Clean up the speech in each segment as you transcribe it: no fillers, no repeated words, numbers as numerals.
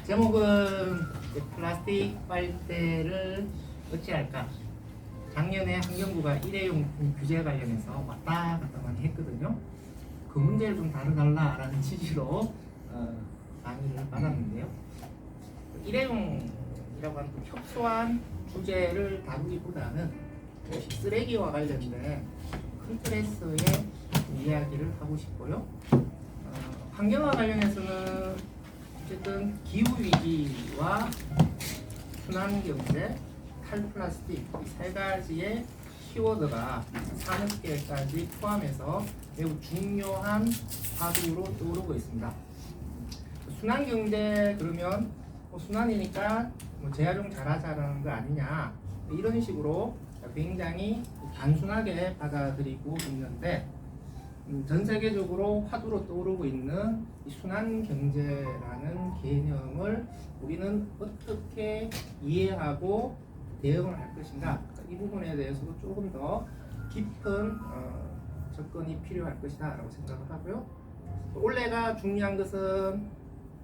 제목은 플라스틱 빨대를 어찌할까? 작년에 환경부가 일회용품 규제 관련해서 왔다 갔다 많이 했거든요. 그 문제를 좀 다뤄달라라는 취지로 강의를 받았는데요. 일회용이라고 하는 협소한 주제를 다루기보다는 쓰레기와 관련된 큰 틀에서의 이야기를 하고 싶고요. 환경과 관련해서는 어쨌든 기후위기와 순환경제, 탈플라스틱 이 세 가지의 키워드가 산업계까지 포함해서 매우 중요한 화두로 떠오르고 있습니다. 순환경제 그러면 순환이니까 재활용 잘하자라는 거 아니냐 이런 식으로 굉장히 단순하게 받아들이고 있는데 전 세계적으로 화두로 떠오르고 있는 이 순환경제라는 개념을 우리는 어떻게 이해하고 대응을 할 것인가 이 부분에 대해서도 조금 더 깊은 접근이 필요할 것이다 라고 생각을 하고요. 올해가 중요한 것은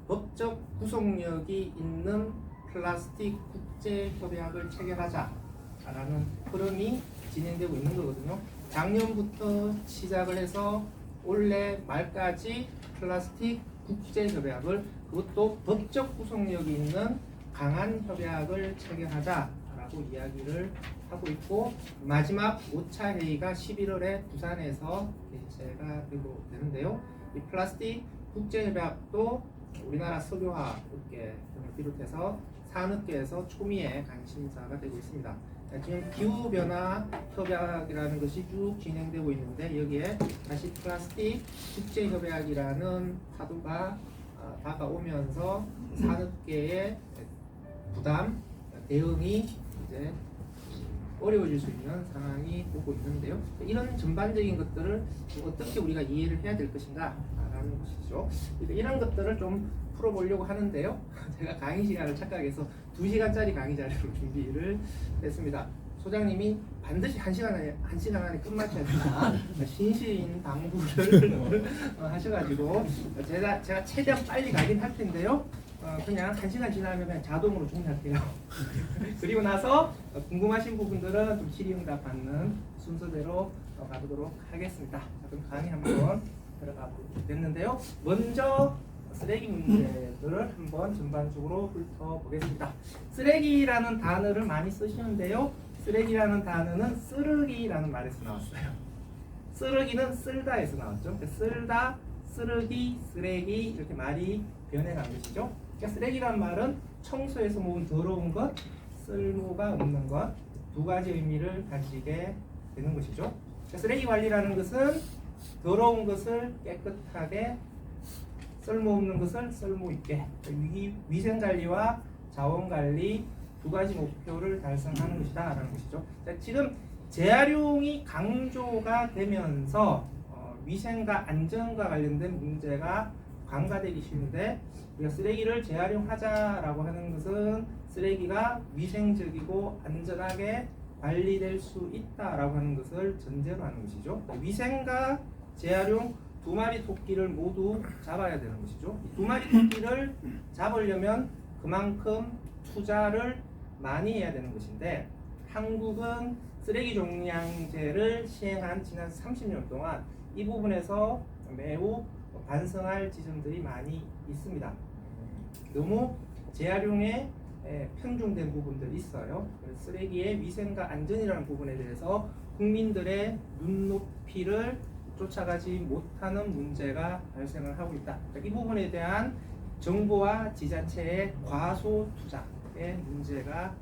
법적 구속력이 있는 플라스틱 국제협약을 체결하자라는 흐름이 진행되고 있는 거거든요. 작년부터 시작을 해서 올해 말까지 플라스틱 국제협약을 그것도 법적 구속력이 있는 강한 협약을 체결하자라고 이야기를 하고 있고 마지막 5차 회의가 11월에 부산에서 개최가 되고 되는데요. 이 플라스틱 국제협약도 우리나라 석유화업계 등을 비롯해서 산업계에서 초미의 관심사가 되고 있습니다. 지금 기후변화 협약이라는 것이 쭉 진행되고 있는데 여기에 다시 플라스틱 국제협약이라는 파도가 다가오면서 산업계의 부담, 대응이 이제 어려워질 수 있는 상황이 오고 있는데요. 이런 전반적인 것들을 어떻게 우리가 이해를 해야 될 것인가 라는 것이죠. 이런 것들을 좀 풀어보려고 하는데요. 제가 강의 시간을 착각해서 2시간짜리 강의 자료로 준비를 했습니다. 소장님이 반드시 1시간 안에 끝마쳐야 된다. 신신 당부를 하셔가지고 제가 최대한 빨리 가긴 할 텐데요. 그냥 1시간 지나면 그냥 자동으로 종료할게요. 그리고 나서 궁금하신 부분들은 좀 질의응답 받는 순서대로 가보도록 하겠습니다. 그럼 강의 한번 들어가 보겠는데요. 먼저 쓰레기 문제들을 한번 전반적으로 훑어보겠습니다. 쓰레기라는 단어를 많이 쓰시는데요. 쓰레기라는 단어는 쓰르기라는 말에서 나왔어요. 쓰르기는 쓸다에서 나왔죠. 쓸다, 쓰르기, 쓰레기 이렇게 말이 변해간 것이죠. 그러니까 쓰레기란 말은 청소에서 모은 더러운 것, 쓸모가 없는 것 두 가지 의미를 가지게 되는 것이죠. 그러니까 쓰레기 관리라는 것은 더러운 것을 깨끗하게 쓸모없는 것을 쓸모있게 위생관리와 자원관리 두 가지 목표를 달성하는 것이다 라는 것이죠. 자, 지금 재활용이 강조가 되면서 위생과 안전과 관련된 문제가 간과되기 쉬운데 우리가 쓰레기를 재활용하자라고 하는 것은 쓰레기가 위생적이고 안전하게 관리될 수 있다라고 하는 것을 전제로 하는 것이죠. 위생과 재활용 두 마리 토끼를 모두 잡아야 되는 것이죠. 두 마리 토끼를 잡으려면 그만큼 투자를 많이 해야 되는 것인데 한국은 쓰레기 종량제를 시행한 지난 30년 동안 이 부분에서 매우 반성할 지점들이 많이 있습니다. 너무 재활용에 편중된 부분들이 있어요. 쓰레기의 위생과 안전이라는 부분에 대해서 국민들의 눈높이를 쫓아가지 못하는 문제가 발생을 하고 있다. 이 부분에 대한 정부와 지자체의 과소 투자의 문제가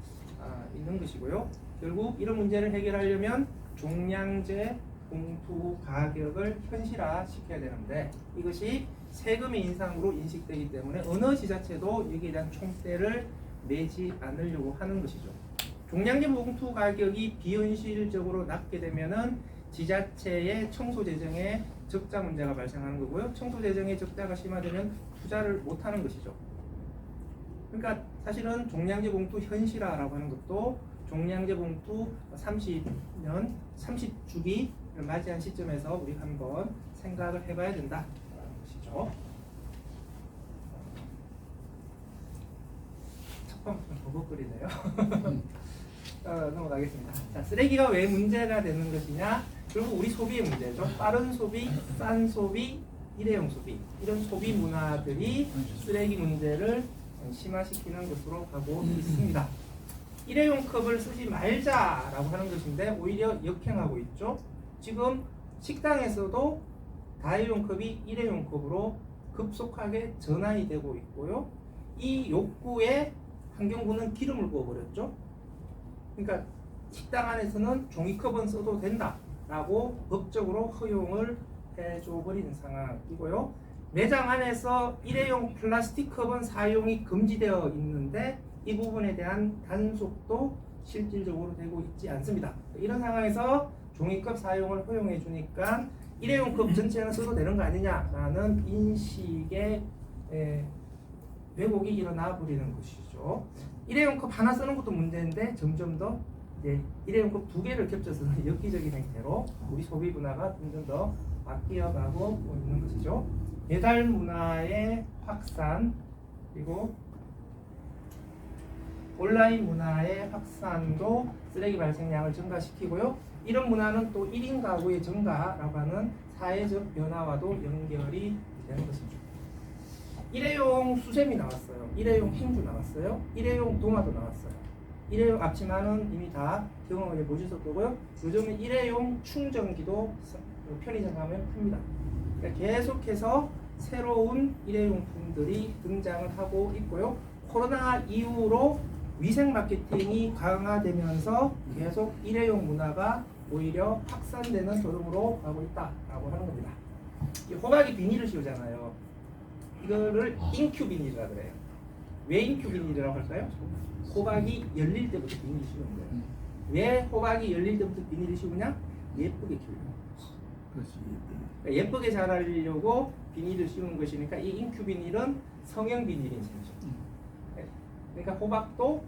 있는 것이고요. 결국 이런 문제를 해결하려면 종량제 봉투 가격을 현실화시켜야 되는데 이것이 세금의 인상으로 인식되기 때문에 어느 지자체도 여기에 대한 총대를 내지 않으려고 하는 것이죠. 종량제 봉투 가격이 비현실적으로 낮게 되면은 지자체의 청소 재정에 적자 문제가 발생하는 거고요. 청소 재정의 적자가 심화되면 투자를 못하는 것이죠. 그러니까 사실은 종량제 봉투 현실화라고 하는 것도 종량제 봉투 30년 30주기를 맞이한 시점에서 우리가 한번 생각을 해봐야 된다는 것이죠. 좀 버벅거리네요. 넘어가겠습니다. 자, 쓰레기가 왜 문제가 되는 것이냐? 결국 우리 소비의 문제죠. 빠른 소비, 싼 소비, 일회용 소비, 이런 소비 문화들이 쓰레기 문제를 심화시키는 것으로 가고 있습니다. 일회용 컵을 쓰지 말자라고 하는 것인데 오히려 역행하고 있죠. 지금 식당에서도 다회용 컵이 일회용 컵으로 급속하게 전환이 되고 있고요. 이 욕구에 환경부는 기름을 부어버렸죠. 그러니까 식당 안에서는 종이컵은 써도 된다라고 법적으로 허용을 해줘버리는 상황이고요. 매장 안에서 일회용 플라스틱 컵은 사용이 금지되어 있는데 이 부분에 대한 단속도 실질적으로 되고 있지 않습니다. 이런 상황에서 종이컵 사용을 허용해 주니까 일회용 컵 전체는 써도 되는 거 아니냐라는 인식의 왜곡이 일어나 버리는 것이죠. 일회용 컵 하나 쓰는 것도 문제인데 점점 더 이제 일회용 컵 두 개를 겹쳐서는 엽기적인 행태로 우리 소비 문화가 점점 더 바뀌어가고 있는 것이죠. 배달 문화의 확산 그리고 온라인 문화의 확산도 쓰레기 발생량을 증가시키고요. 이런 문화는 또 1인 가구의 증가라고 하는 사회적 변화와도 연결이 되는 것이죠. 일회용 수세미 나왔어요. 일회용 행주 나왔어요. 일회용 도마도 나왔어요. 일회용 앞치마는 이미 다 경험을 해보셨을 거고요. 요즘은 일회용 충전기도 편의점 가면 팝니다. 그러니까 계속해서 새로운 일회용품들이 등장을 하고 있고요. 코로나 이후로 위생 마케팅이 강화되면서 계속 일회용 문화가 오히려 확산되는 도름으로 가고 있다라고 하는 겁니다. 이 호박이 비닐을 씌우잖아요. 이거를 인큐 비닐이라 그래요. 왜 인큐 비닐이라고 할까요? 호박이 열릴 때부터 비닐이 씌우는 거예요. 왜 호박이 열릴 때부터 비닐이 씌우냐? 예쁘게 키우려고. 그러니까 예쁘게 자라려고 비닐을 씌우는 것이니까 이 인큐 비닐은 성형 비닐인 셈이죠. 그러니까 호박도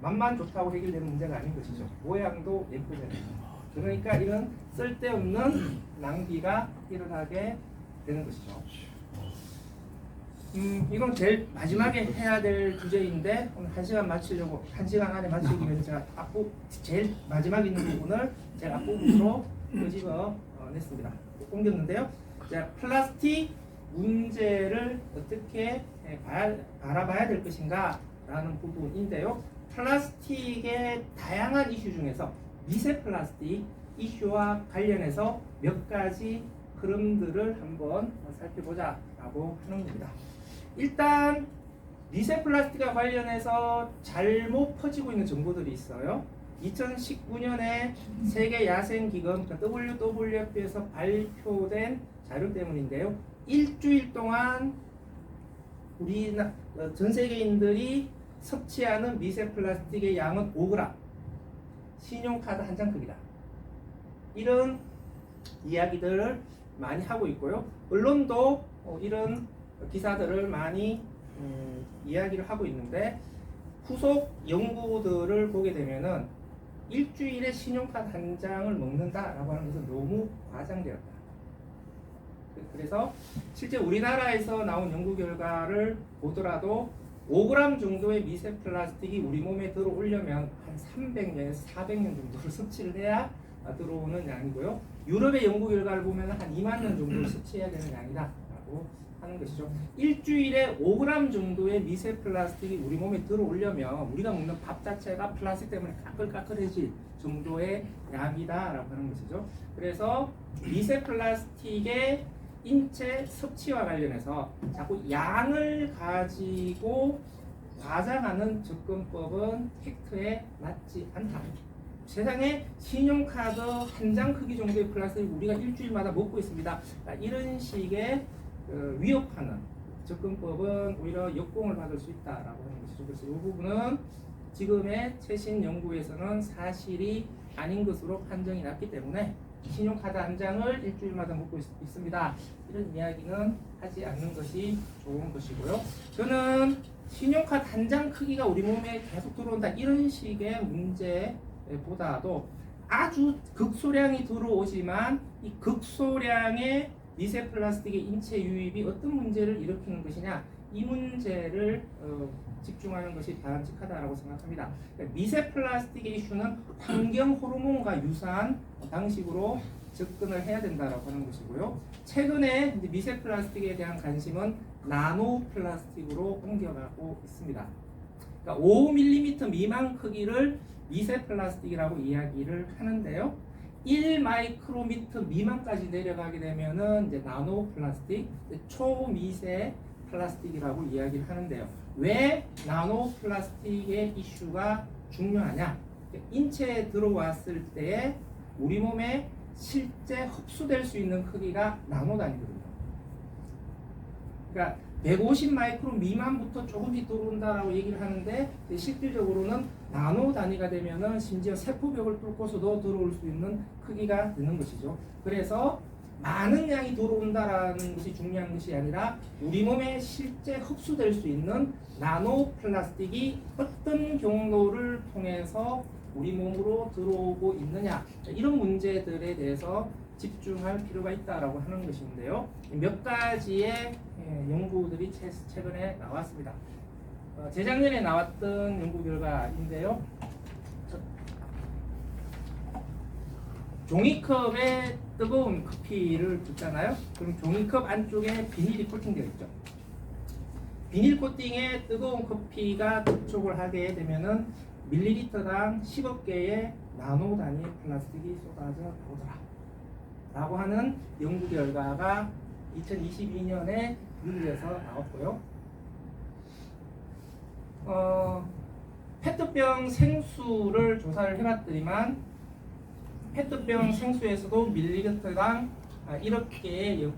맛만 좋다고 해결되는 문제가 아닌 것이죠. 모양도 예쁘잖아요. 그러니까 이런 쓸데없는 낭비가 일어나게 되는 것이죠. 이건 제일 마지막에 해야 될 주제인데 오늘 1시간 마치려고 1시간 안에 마치기 위해서 제가 제일 마지막에 있는 부분을 제가 앞부분으로 끄집어 냈습니다. 옮겼는데요. 자, 플라스틱 문제를 어떻게 바라봐야 될 것인가 라는 부분인데요. 플라스틱의 다양한 이슈 중에서 미세 플라스틱 이슈와 관련해서 몇 가지 흐름들을 한번 살펴보자 라고 하는 겁니다. 일단 미세 플라스틱과 관련해서 잘못 퍼지고 있는 정보들이 있어요. 2019년에 세계 야생기금 WWF에서 발표된 자료 때문인데요. 일주일 동안 전 세계인들이 섭취하는 미세 플라스틱의 양은 5g, 신용카드 한 장 크기다. 이런 이야기들을 많이 하고 있고요. 언론도 이런 기사들을 많이 이야기를 하고 있는데 후속 연구들을 보게 되면은 일주일에 신용카드 한 장을 먹는다라고 하는 것은 너무 과장되었다. 그래서 실제 우리나라에서 나온 연구 결과를 보더라도 5g 정도의 미세 플라스틱이 우리 몸에 들어오려면 한 300년에서 400년 정도를 섭취를 해야 들어오는 양이고요. 유럽의 연구 결과를 보면 한 2만 년 정도를 섭취해야 되는 양이다 라고 하는 것이죠. 일주일에 5g 정도의 미세 플라스틱이 우리 몸에 들어오려면 우리가 먹는 밥 자체가 플라스틱 때문에 까끌까끌해질 정도의 양이다 라고 하는 것이죠. 그래서 미세 플라스틱의 인체 섭취와 관련해서 자꾸 양을 가지고 과장하는 접근법은 팩트에 맞지 않다. 세상에 신용카드 한 장 크기 정도의 플라스틱을 우리가 일주일마다 먹고 있습니다. 이런 식의 위협하는 접근법은 오히려 역공을 받을 수 있다라고 하는 것이죠. 그래서 이 부분은 지금의 최신 연구에서는 사실이 아닌 것으로 판정이 났기 때문에 신용카드 한 장을 일주일마다 먹고 있습니다. 이런 이야기는 하지 않는 것이 좋은 것이고요. 저는 신용카드 한 장 크기가 우리 몸에 계속 들어온다 이런 식의 문제보다도 아주 극소량이 들어오지만 이 극소량의 미세 플라스틱의 인체 유입이 어떤 문제를 일으키는 것이냐 이 문제를 집중하는 것이 바람직하다고 생각합니다. 그러니까 미세 플라스틱의 이슈는 환경 호르몬과 유사한 방식으로 접근을 해야 된다라고 하는 것이고요. 최근에 이제 미세 플라스틱에 대한 관심은 나노 플라스틱으로 옮겨가고 있습니다. 그러니까 5mm 미만 크기를 미세 플라스틱이라고 이야기를 하는데요. 1마이크로미터 미만까지 내려가게 되면은 이제 나노 플라스틱, 초미세 플라스틱이라고 이야기를 하는데요. 왜 나노 플라스틱의 이슈가 중요하냐? 인체에 들어왔을 때 우리 몸에 실제 흡수될 수 있는 크기가 나노 단위거든요. 그러니까 150 마이크론 미만부터 조금씩 들어온다라고 얘기를 하는데 실질적으로는 나노 단위가 되면은 심지어 세포벽을 뚫고서도 들어올 수 있는 크기가 되는 것이죠. 그래서 많은 양이 들어온다라는 것이 중요한 것이 아니라 우리 몸에 실제 흡수될 수 있는 나노 플라스틱이 어떤 경로를 통해서 우리 몸으로 들어오고 있느냐, 이런 문제들에 대해서 집중할 필요가 있다라고 하는 것인데요. 몇 가지의 연구들이 최근에 나왔습니다. 재작년에 나왔던 연구 결과인데요. 종이컵에 뜨거운 커피를 붓잖아요. 그럼 종이컵 안쪽에 비닐이 코팅되어 있죠. 비닐 코팅에 뜨거운 커피가 접촉을 하게 되면은 밀리리터당 10억 개의 나노 단위의 플라스틱이 쏟아져 나오더라 라고 하는 연구 결과가 2022년에 미국에서 나왔고요. 페트병 생수를 조사를 해봤더니만 페트병 생수에서도 밀리리터당 1억 개의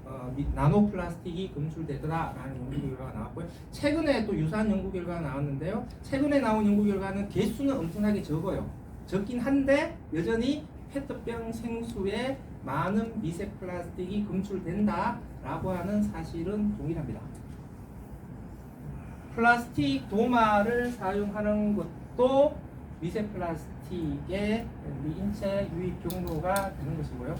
나노 플라스틱이 검출되더라라는 연구 결과가 나왔고요. 최근에 또 유사한 연구 결과가 나왔는데요. 최근에 나온 연구 결과는 개수는 엄청나게 적어요. 적긴 한데 여전히 페트병 생수에 많은 미세 플라스틱이 검출된다라고 하는 사실은 동일합니다. 플라스틱 도마를 사용하는 것도 미세 플라스틱의 우리 인체 유입 경로가 되는 것이고요.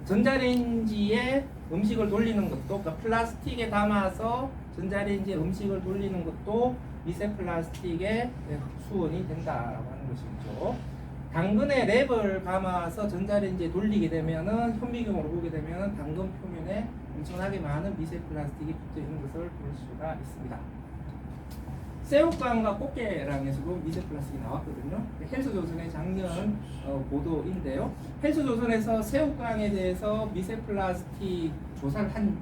전자레인지에 음식을 돌리는 것도, 그러니까 플라스틱에 담아서 전자레인지에 음식을 돌리는 것도 미세 플라스틱의 흡수원이 된다라고 하는 것이죠. 당근에 랩을 감아서 전자레인지에 돌리게 되면은 현미경으로 보게 되면은 당근 표면에 엄청나게 많은 미세 플라스틱이 붙어 있는 것을 볼 수가 있습니다. 새우깡과 꽃게랑에서도 미세 플라스틱이 나왔거든요. 헬스조선의 작년 보도인데요. 헬스조선에서 새우깡에 대해서 미세 플라스틱 조사를 한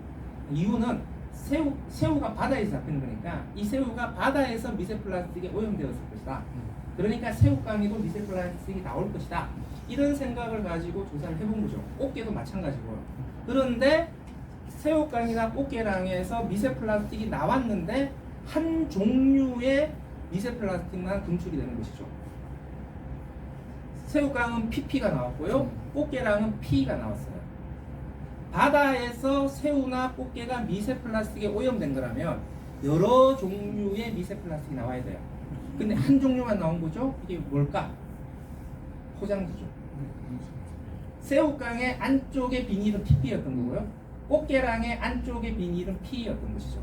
이유는 새우가 바다에서 잡히는 거니까 이 새우가 바다에서 미세 플라스틱에 오염되었을 것이다. 그러니까 새우깡에도 미세 플라스틱이 나올 것이다. 이런 생각을 가지고 조사를 해본 거죠. 꽃게도 마찬가지고요. 그런데 새우깡이나 꽃게랑에서 미세 플라스틱이 나왔는데 한 종류의 미세 플라스틱만 검출이 되는 것이죠. 새우깡은 PP가 나왔고요. 꽃게랑은 P가 나왔어요. 바다에서 새우나 꽃게가 미세 플라스틱에 오염된 거라면 여러 종류의 미세 플라스틱이 나와야 돼요. 근데 한 종류만 나온 거죠? 이게 뭘까? 포장지죠. 새우깡의 안쪽의 비닐은 PP였던 거고요. 꽃게랑의 안쪽의 비닐은 P였던 것이죠.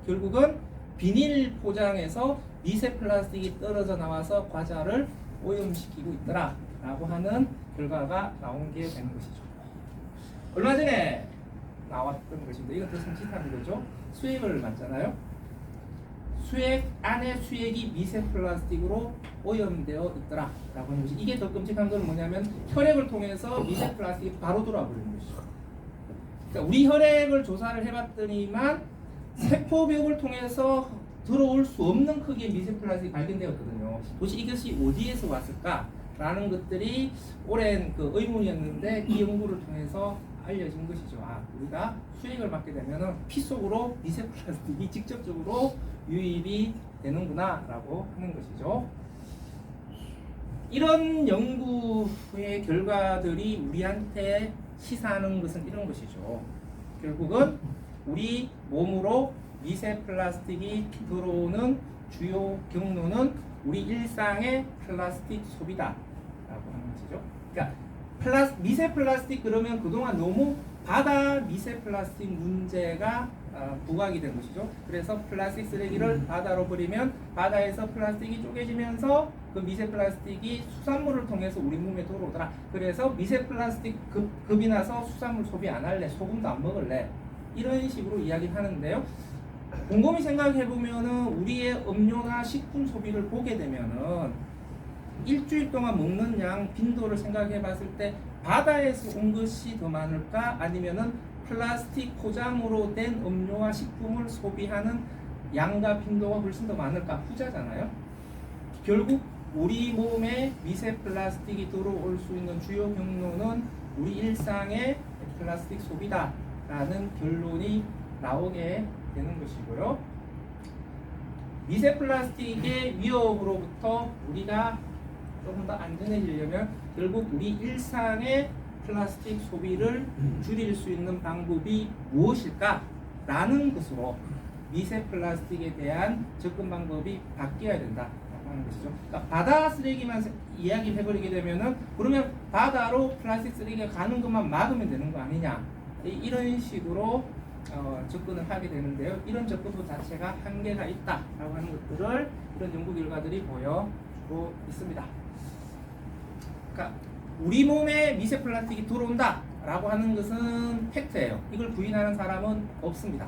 결국은 비닐 포장에서 미세 플라스틱이 떨어져 나와서 과자를 오염시키고 있더라 라고 하는 결과가 나온 게 되는 것이죠. 얼마 전에 나왔던 것인데 이건 더 섬찟한 거죠. 수액을 맞잖아요. 수액 안에 수액이 미세 플라스틱으로 오염되어 있더라 라고 하는 것이, 이게 더 끔찍한 건 뭐냐면 혈액을 통해서 미세 플라스틱이 바로 돌아와 버리는 것이죠. 그러니까 우리 혈액을 조사를 해봤더니만 세포벽을 통해서 들어올 수 없는 크기의 미세 플라스틱이 발견되었거든요. 도대체 이것이 어디에서 왔을까라는 것들이 오랜 의문이었는데 이 연구를 통해서 알려진 것이죠. 우리가 수액을 맞게 되면 피 속으로 미세 플라스틱이 직접적으로 유입이 되는구나라고 하는 것이죠. 이런 연구의 결과들이 우리한테 시사하는 것은 이런 것이죠. 결국은 우리 몸으로 미세 플라스틱이 들어오는 주요 경로는 우리 일상의 플라스틱 소비다라고 하는 것이죠. 그러니까 미세 플라스틱 그러면 그동안 너무 바다 미세 플라스틱 문제가 부각이 된 것이죠. 그래서 플라스틱 쓰레기를 바다로 버리면 바다에서 플라스틱이 쪼개지면서 그 미세 플라스틱이 수산물을 통해서 우리 몸에 들어오더라. 그래서 미세 플라스틱 급이 나서 수산물 소비 안 할래, 소금도 안 먹을래, 이런 식으로 이야기를 하는데요. 곰곰이 생각해보면은 우리의 음료나 식품 소비를 보게 되면은 일주일 동안 먹는 양 빈도를 생각해봤을 때 바다에서 온 것이 더 많을까, 아니면은 플라스틱 포장으로 된 음료와 식품을 소비하는 양과 빈도가 훨씬 더 많을까? 후자잖아요. 결국 우리 몸에 미세 플라스틱이 들어올 수 있는 주요 경로는 우리 일상의 플라스틱 소비다라는 결론이 나오게 되는 것이고요. 미세 플라스틱의 위협으로부터 우리가 조금 더 안전해지려면 결국 우리 일상의 플라스틱 소비를 줄일 수 있는 방법이 무엇일까? 라는 것으로 미세 플라스틱에 대한 접근 방법이 바뀌어야 된다라고 하는 것이죠. 그러니까 바다 쓰레기만 이야기를 해버리게 되면은 그러면 바다로 플라스틱 쓰레기가 가는 것만 막으면 되는 거 아니냐? 이런 식으로 접근을 하게 되는데요. 이런 접근도 자체가 한계가 있다라고 하는 것들을 이런 연구 결과들이 보여주고 있습니다. 그러니까 우리 몸에 미세 플라스틱이 들어온다라고 하는 것은 팩트예요. 이걸 부인하는 사람은 없습니다.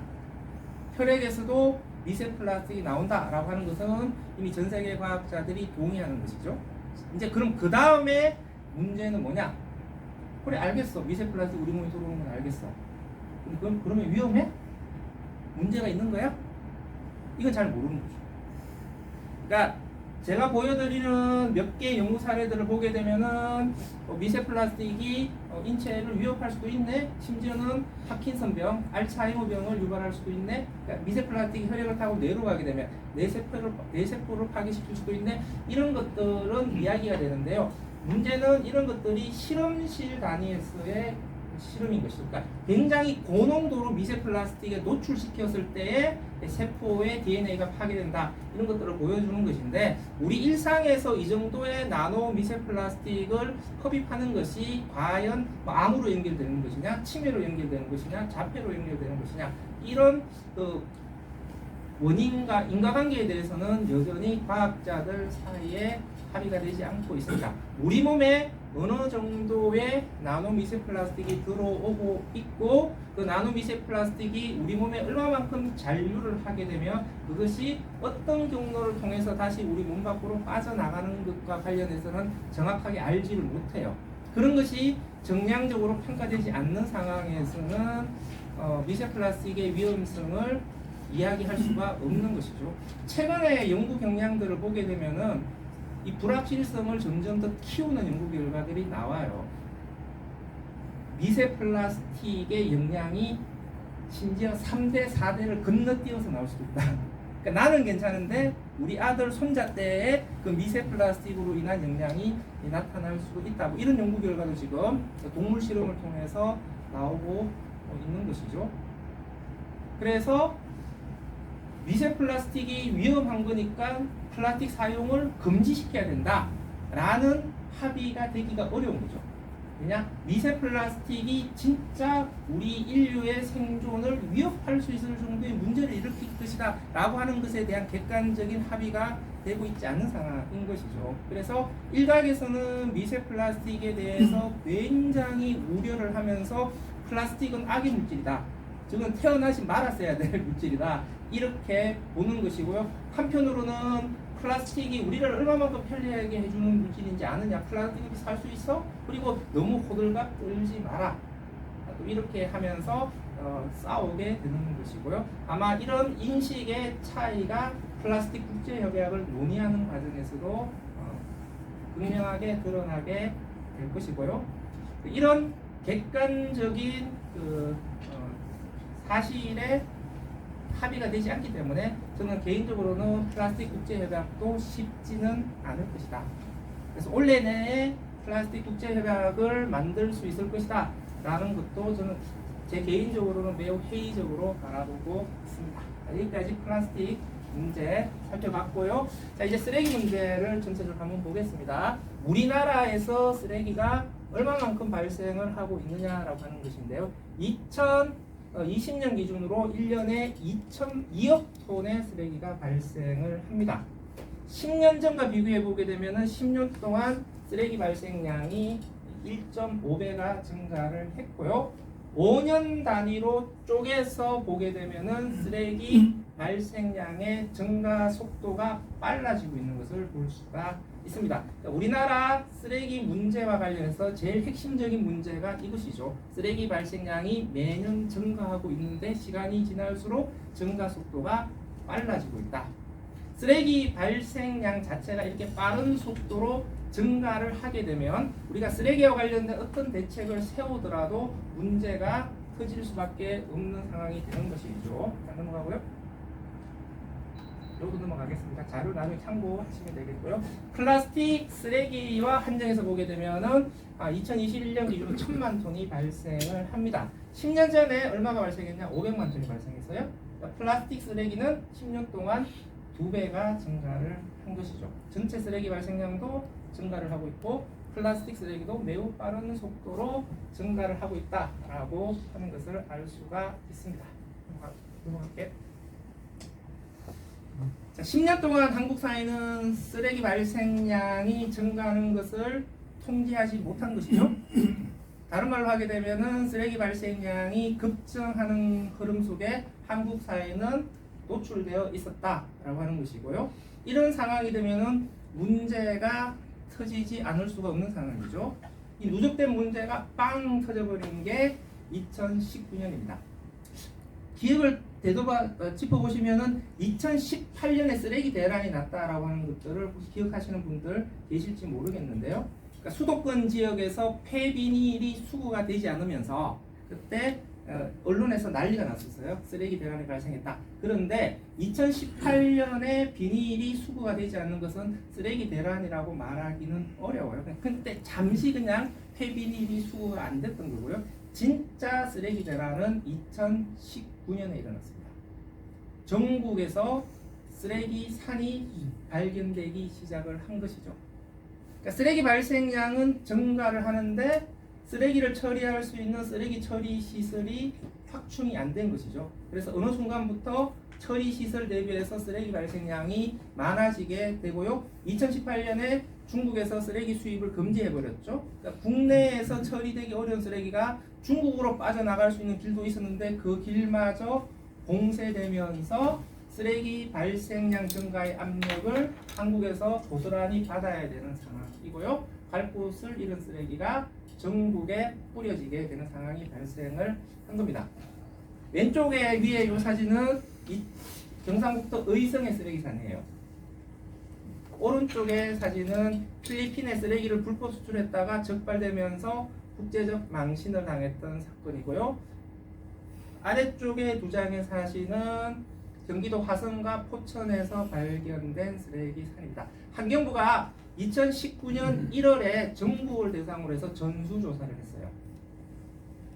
혈액에서도 미세 플라스틱이 나온다라고 하는 것은 이미 전 세계 과학자들이 동의하는 것이죠. 이제 그럼 그 다음에 문제는 뭐냐? 그래, 알겠어. 미세 플라스틱 우리 몸에 들어오는 건 알겠어. 그러면 위험해? 문제가 있는 거야? 이건 잘 모르는 거죠. 그러니까 제가 보여드리는 몇 개의 연구 사례들을 보게 되면은 미세 플라스틱이 인체를 위협할 수도 있네. 심지어는 파킨슨병, 알츠하이머병을 유발할 수도 있네. 그러니까 미세 플라스틱이 혈액을 타고 뇌로 가게 되면 뇌세포를 파괴시킬 수도 있네. 이런 것들은 이야기가 되는데요. 문제는 이런 것들이 실험실 단위에서의 실험인 것이죠. 그러니까 굉장히 고농도로 미세 플라스틱에 노출시켰을 때에 세포의 DNA가 파괴된다, 이런 것들을 보여주는 것인데, 우리 일상에서 이 정도의 나노 미세 플라스틱을 흡입하는 것이 과연 암으로 연결되는 것이냐, 치매로 연결되는 것이냐, 자폐로 연결되는 것이냐, 이런 원인과 인과관계에 대해서는 여전히 과학자들 사이에 합의가 되지 않고 있습니다. 우리 몸에 어느 정도의 나노 미세 플라스틱이 들어오고 있고, 그 나노 미세 플라스틱이 우리 몸에 얼마만큼 잔류를 하게 되면 그것이 어떤 경로를 통해서 다시 우리 몸 밖으로 빠져나가는 것과 관련해서는 정확하게 알지를 못해요. 그런 것이 정량적으로 평가되지 않는 상황에서는 미세 플라스틱의 위험성을 이야기할 수가 없는 것이죠. 최근에 연구 경향들을 보게 되면은 이 불확실성을 점점 더 키우는 연구 결과들이 나와요. 미세 플라스틱의 영향이 심지어 3대, 4대를 건너뛰어서 나올 수도 있다. 그러니까 나는 괜찮은데 우리 아들, 손자 때에 그 미세 플라스틱으로 인한 영향이 나타날 수도 있다. 이런 연구 결과도 지금 동물 실험을 통해서 나오고 있는 것이죠. 그래서 미세 플라스틱이 위험한 거니까 플라스틱 사용을 금지시켜야 된다라는 합의가 되기가 어려운 거죠. 왜냐? 미세 플라스틱이 진짜 우리 인류의 생존을 위협할 수 있을 정도의 문제를 일으킬 것이다 라고 하는 것에 대한 객관적인 합의가 되고 있지 않은 상황인 것이죠. 그래서 일각에서는 미세 플라스틱에 대해서 굉장히 우려를 하면서 플라스틱은 악의 물질이다, 즉은 태어나지 말았어야 될 물질이다, 이렇게 보는 것이고요. 한편으로는 플라스틱이 우리를 얼마만큼 편리하게 해주는 물질인지 아느냐, 플라스틱이 살 수 있어? 그리고 너무 호들갑 떨지 마라, 또 이렇게 하면서 싸우게 되는 것이고요. 아마 이런 인식의 차이가 플라스틱 국제협약을 논의하는 과정에서도 극명하게 드러나게 될 것이고요. 이런 객관적인 사실에 합의가 되지 않기 때문에 저는 개인적으로는 플라스틱 국제협약도 쉽지는 않을 것이다. 그래서 올해 내에 플라스틱 국제협약을 만들 수 있을 것이다 라는 것도 저는 제 개인적으로는 매우 회의적으로 바라보고 있습니다. 여기까지 플라스틱 문제 살펴봤고요. 자, 이제 쓰레기 문제를 전체적으로 한번 보겠습니다. 우리나라에서 쓰레기가 얼마만큼 발생을 하고 있느냐라고 하는 것인데요. 2020년 기준으로 1년에 2억 톤의 쓰레기가 발생을 합니다. 10년 전과 비교해 보게 되면 10년 동안 쓰레기 발생량이 1.5배가 증가를 했고요. 5년 단위로 쪼개서 보게 되면 쓰레기 발생량의 증가 속도가 빨라지고 있는 것을 볼 수가 있습니다. 우리나라 쓰레기 문제와 관련해서 제일 핵심적인 문제가 이것이죠. 쓰레기 발생량이 매년 증가하고 있는데 시간이 지날수록 증가 속도가 빨라지고 있다. 쓰레기 발생량 자체가 이렇게 빠른 속도로 증가를 하게 되면 우리가 쓰레기와 관련된 어떤 대책을 세우더라도 문제가 커질 수밖에 없는 상황이 되는 것이죠. 자, 넘어가고요. 요거 넘어가겠습니다. 자료 나중에 참고하시면 되겠고요. 플라스틱 쓰레기와 한정해서 보게 되면은 2021년 기준으로 1000만 톤이 발생을 합니다. 10년 전에 얼마가 발생했냐? 500만 톤이 발생했어요. 플라스틱 쓰레기는 10년 동안 2배가 증가를 한 것이죠. 전체 쓰레기 발생량도 증가를 하고 있고 플라스틱 쓰레기도 매우 빠른 속도로 증가를 하고 있다라고 하는 것을 알 수가 있습니다. 넘어갈게요. 자, 10년 동안 한국 사회는 쓰레기 발생량이 증가하는 것을 통제하지 못한 것이죠. 다른 말로 하게 되면은 쓰레기 발생량이 급증하는 흐름 속에 한국 사회는 노출되어 있었다라고 하는 것이고요. 이런 상황이 되면은 문제가 터지지 않을 수가 없는 상황이죠. 이 누적된 문제가 빵 터져버린 게 2019년입니다. 기억을 짚어보시면은 2018년에 쓰레기 대란이 났다라고 하는 것들을 혹시 기억하시는 분들 계실지 모르겠는데요. 그러니까 수도권 지역에서 폐비닐이 수거가 되지 않으면서 그때 언론에서 난리가 났었어요. 쓰레기 대란이 발생했다. 그런데 2018년에 비닐이 수거가 되지 않는 것은 쓰레기 대란이라고 말하기는 어려워요. 근데 잠시 그냥 폐비닐이 수거가 안 됐던 거고요. 진짜 쓰레기 대란은 2019년에 일어났습니다. 전국에서 쓰레기 산이 발견되기 시작을 한 것이죠. 그러니까 쓰레기 발생량은 증가를 하는데 쓰레기를 처리할 수 있는 쓰레기 처리 시설이 확충이 안 된 것이죠. 그래서 어느 순간부터 처리 시설 대비해서 쓰레기 발생량이 많아지게 되고요. 2018년에 중국에서 쓰레기 수입을 금지해버렸죠. 그러니까 국내에서 처리되기 어려운 쓰레기가 중국으로 빠져나갈 수 있는 길도 있었는데 그 길마저 봉쇄되면서 쓰레기 발생량 증가의 압력을 한국에서 고스란히 받아야 되는 상황이고요. 갈 곳을 잃은 쓰레기가 전국에 뿌려지게 되는 상황이 발생을 한 겁니다. 왼쪽에 위에 이 사진은 경상북도 의성의 쓰레기산이에요. 오른쪽의 사진은 필리핀에 쓰레기를 불법 수출했다가 적발되면서 국제적 망신을 당했던 사건이고요. 아래쪽에 두 장의 사진은 경기도 화성과 포천에서 발견된 쓰레기산입니다. 환경부가 2019년 1월에 전국을 대상으로 해서 전수조사를 했어요.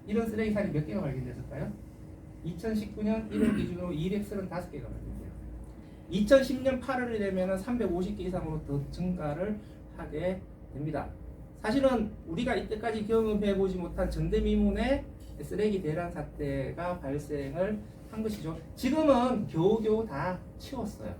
이런 쓰레기산이 몇 개가 발견됐을까요? 2019년 1월 기준으로 235개가 발견돼요. 2010년 8월이 되면 350개 이상으로 더 증가를 하게 됩니다. 사실은 우리가 이때까지 경험해보지 못한 전대미문의 쓰레기 대란 사태가 발생을 한 것이죠. 지금은 겨우겨우 다 치웠어요.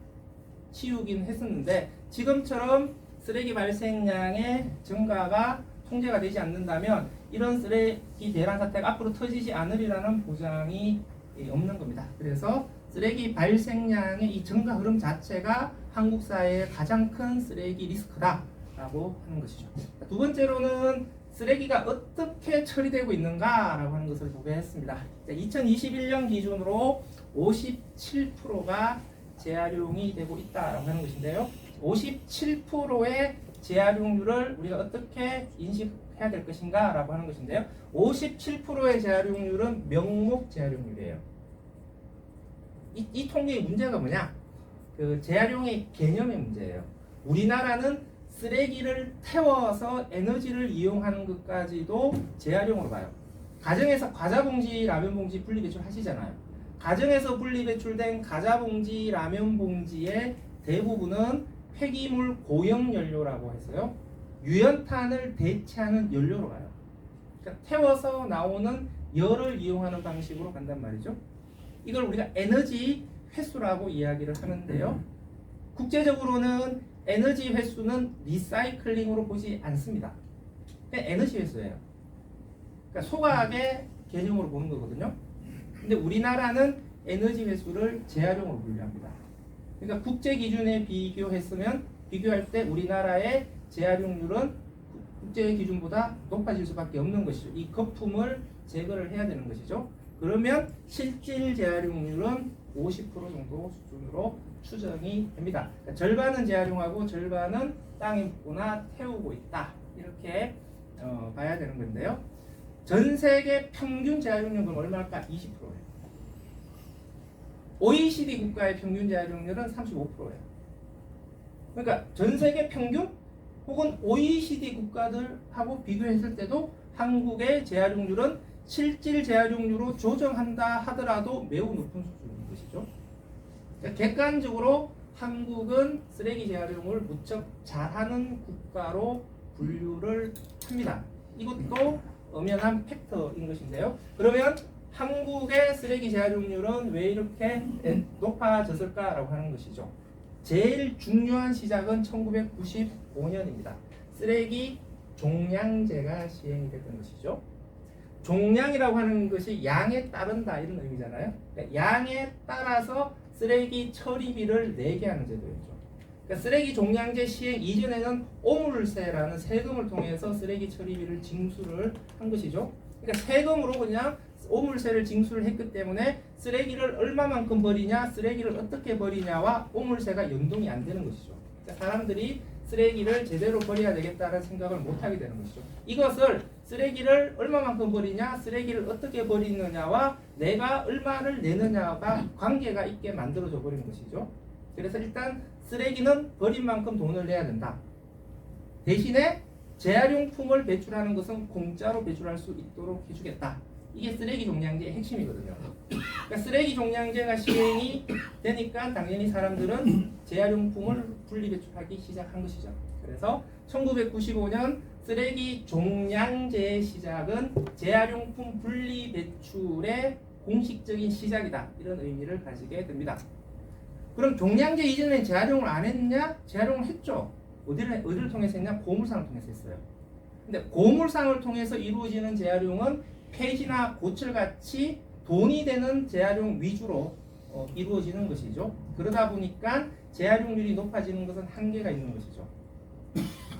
치우긴 했었는데 지금처럼 쓰레기 발생량의 증가가 통제가 되지 않는다면 이런 쓰레기 대란 사태가 앞으로 터지지 않으리라는 보장이 없는 겁니다. 그래서 쓰레기 발생량의 이 증가 흐름 자체가 한국 사회의 가장 큰 쓰레기 리스크다라고 하는 것이죠. 두 번째로는 쓰레기가 어떻게 처리되고 있는가라고 하는 것을 보겠습니다. 2021년 기준으로 57%가 재활용이 되고 있다라고 하는 것인데요. 57%의 재활용률을 우리가 어떻게 인식해야 될 것인가라고 하는 것인데요. 57%의 재활용률은 명목 재활용률이에요. 이 통계의 문제가 뭐냐? 그 재활용의 개념의 문제예요. 우리나라는 쓰레기를 태워서 에너지를 이용하는 것까지도 재활용으로 봐요. 가정에서 과자봉지, 라면봉지 분리배출 하시잖아요. 가정에서 분리배출된 과자봉지, 라면봉지의 대부분은 폐기물 고형연료라고 해서요. 유연탄을 대체하는 연료로 가요. 그러니까 태워서 나오는 열을 이용하는 방식으로 간단 말이죠. 이걸 우리가 에너지 회수라고 이야기를 하는데요. 국제적으로는 에너지 회수는 리사이클링으로 보지 않습니다. 그냥 에너지 회수예요. 그러니까 소각의 개념으로 보는 거거든요. 근데 우리나라는 에너지 회수를 재활용으로 분류합니다. 그러니까 국제 기준에 비교할 때 우리나라의 재활용률은 국제 기준보다 높아질 수밖에 없는 것이죠. 이 거품을 제거를 해야 되는 것이죠. 그러면 실질 재활용률은 50% 정도 수준으로 추정이 됩니다. 그러니까 절반은 재활용하고 절반은 땅에 묻거나 태우고 있다. 이렇게 봐야 되는 건데요. 전 세계 평균 재활용률은 얼마일까? 20%예요. OECD 국가의 평균 재활용률은 35%예요. 그러니까 전 세계 평균 혹은 OECD 국가들하고 비교했을 때도 한국의 재활용률은 실질 재활용률로 조정한다 하더라도 매우 높은 수준인 것이죠. 그러니까 객관적으로 한국은 쓰레기 재활용을 무척 잘하는 국가로 분류를 합니다. 이것도 엄연한 팩터인 것인데요. 그러면 한국의 쓰레기 재활용률은 왜 이렇게 높아졌을까라고 하는 것이죠. 제일 중요한 시작은 1995년입니다. 쓰레기 종량제가 시행이 됐던 것이죠. 종량이라고 하는 것이 양에 따른다 이런 의미잖아요. 그러니까 양에 따라서 쓰레기 처리비를 내게 하는 제도였죠. 그러니까 쓰레기 종량제 시행 이전에는 오물세라는 세금을 통해서 쓰레기 처리비를 징수를 한 것이죠. 그러니까 세금으로 그냥 오물세를 징수를 했기 때문에 쓰레기를 얼마만큼 버리냐, 쓰레기를 어떻게 버리냐와 오물세가 연동이 안 되는 것이죠. 그러니까 사람들이 쓰레기를 제대로 버려야 되겠다는 생각을 못 하게 되는 것이죠. 이것을 쓰레기를 얼마만큼 버리냐, 쓰레기를 어떻게 버리느냐와 내가 얼마를 내느냐가 관계가 있게 만들어져 버리는 것이죠. 그래서 일단 쓰레기는 버린 만큼 돈을 내야 된다. 대신에 재활용품을 배출하는 것은 공짜로 배출할 수 있도록 해주겠다. 이게 쓰레기 종량제의 핵심이거든요. 그러니까 쓰레기 종량제가 시행이 되니까 당연히 사람들은 재활용품을 분리 배출하기 시작한 것이죠. 그래서 1995년 쓰레기 종량제의 시작은 재활용품 분리 배출의 공식적인 시작이다. 이런 의미를 가지게 됩니다. 그럼 종량제 이전에 재활용을 안 했냐? 재활용을 했죠. 어디를 통해서 했냐? 고물상을 통해서 했어요. 근데 고물상을 통해서 이루어지는 재활용은 폐지나 고철같이 돈이 되는 재활용 위주로 이루어지는 것이죠. 그러다 보니까 재활용률이 높아지는 것은 한계가 있는 것이죠.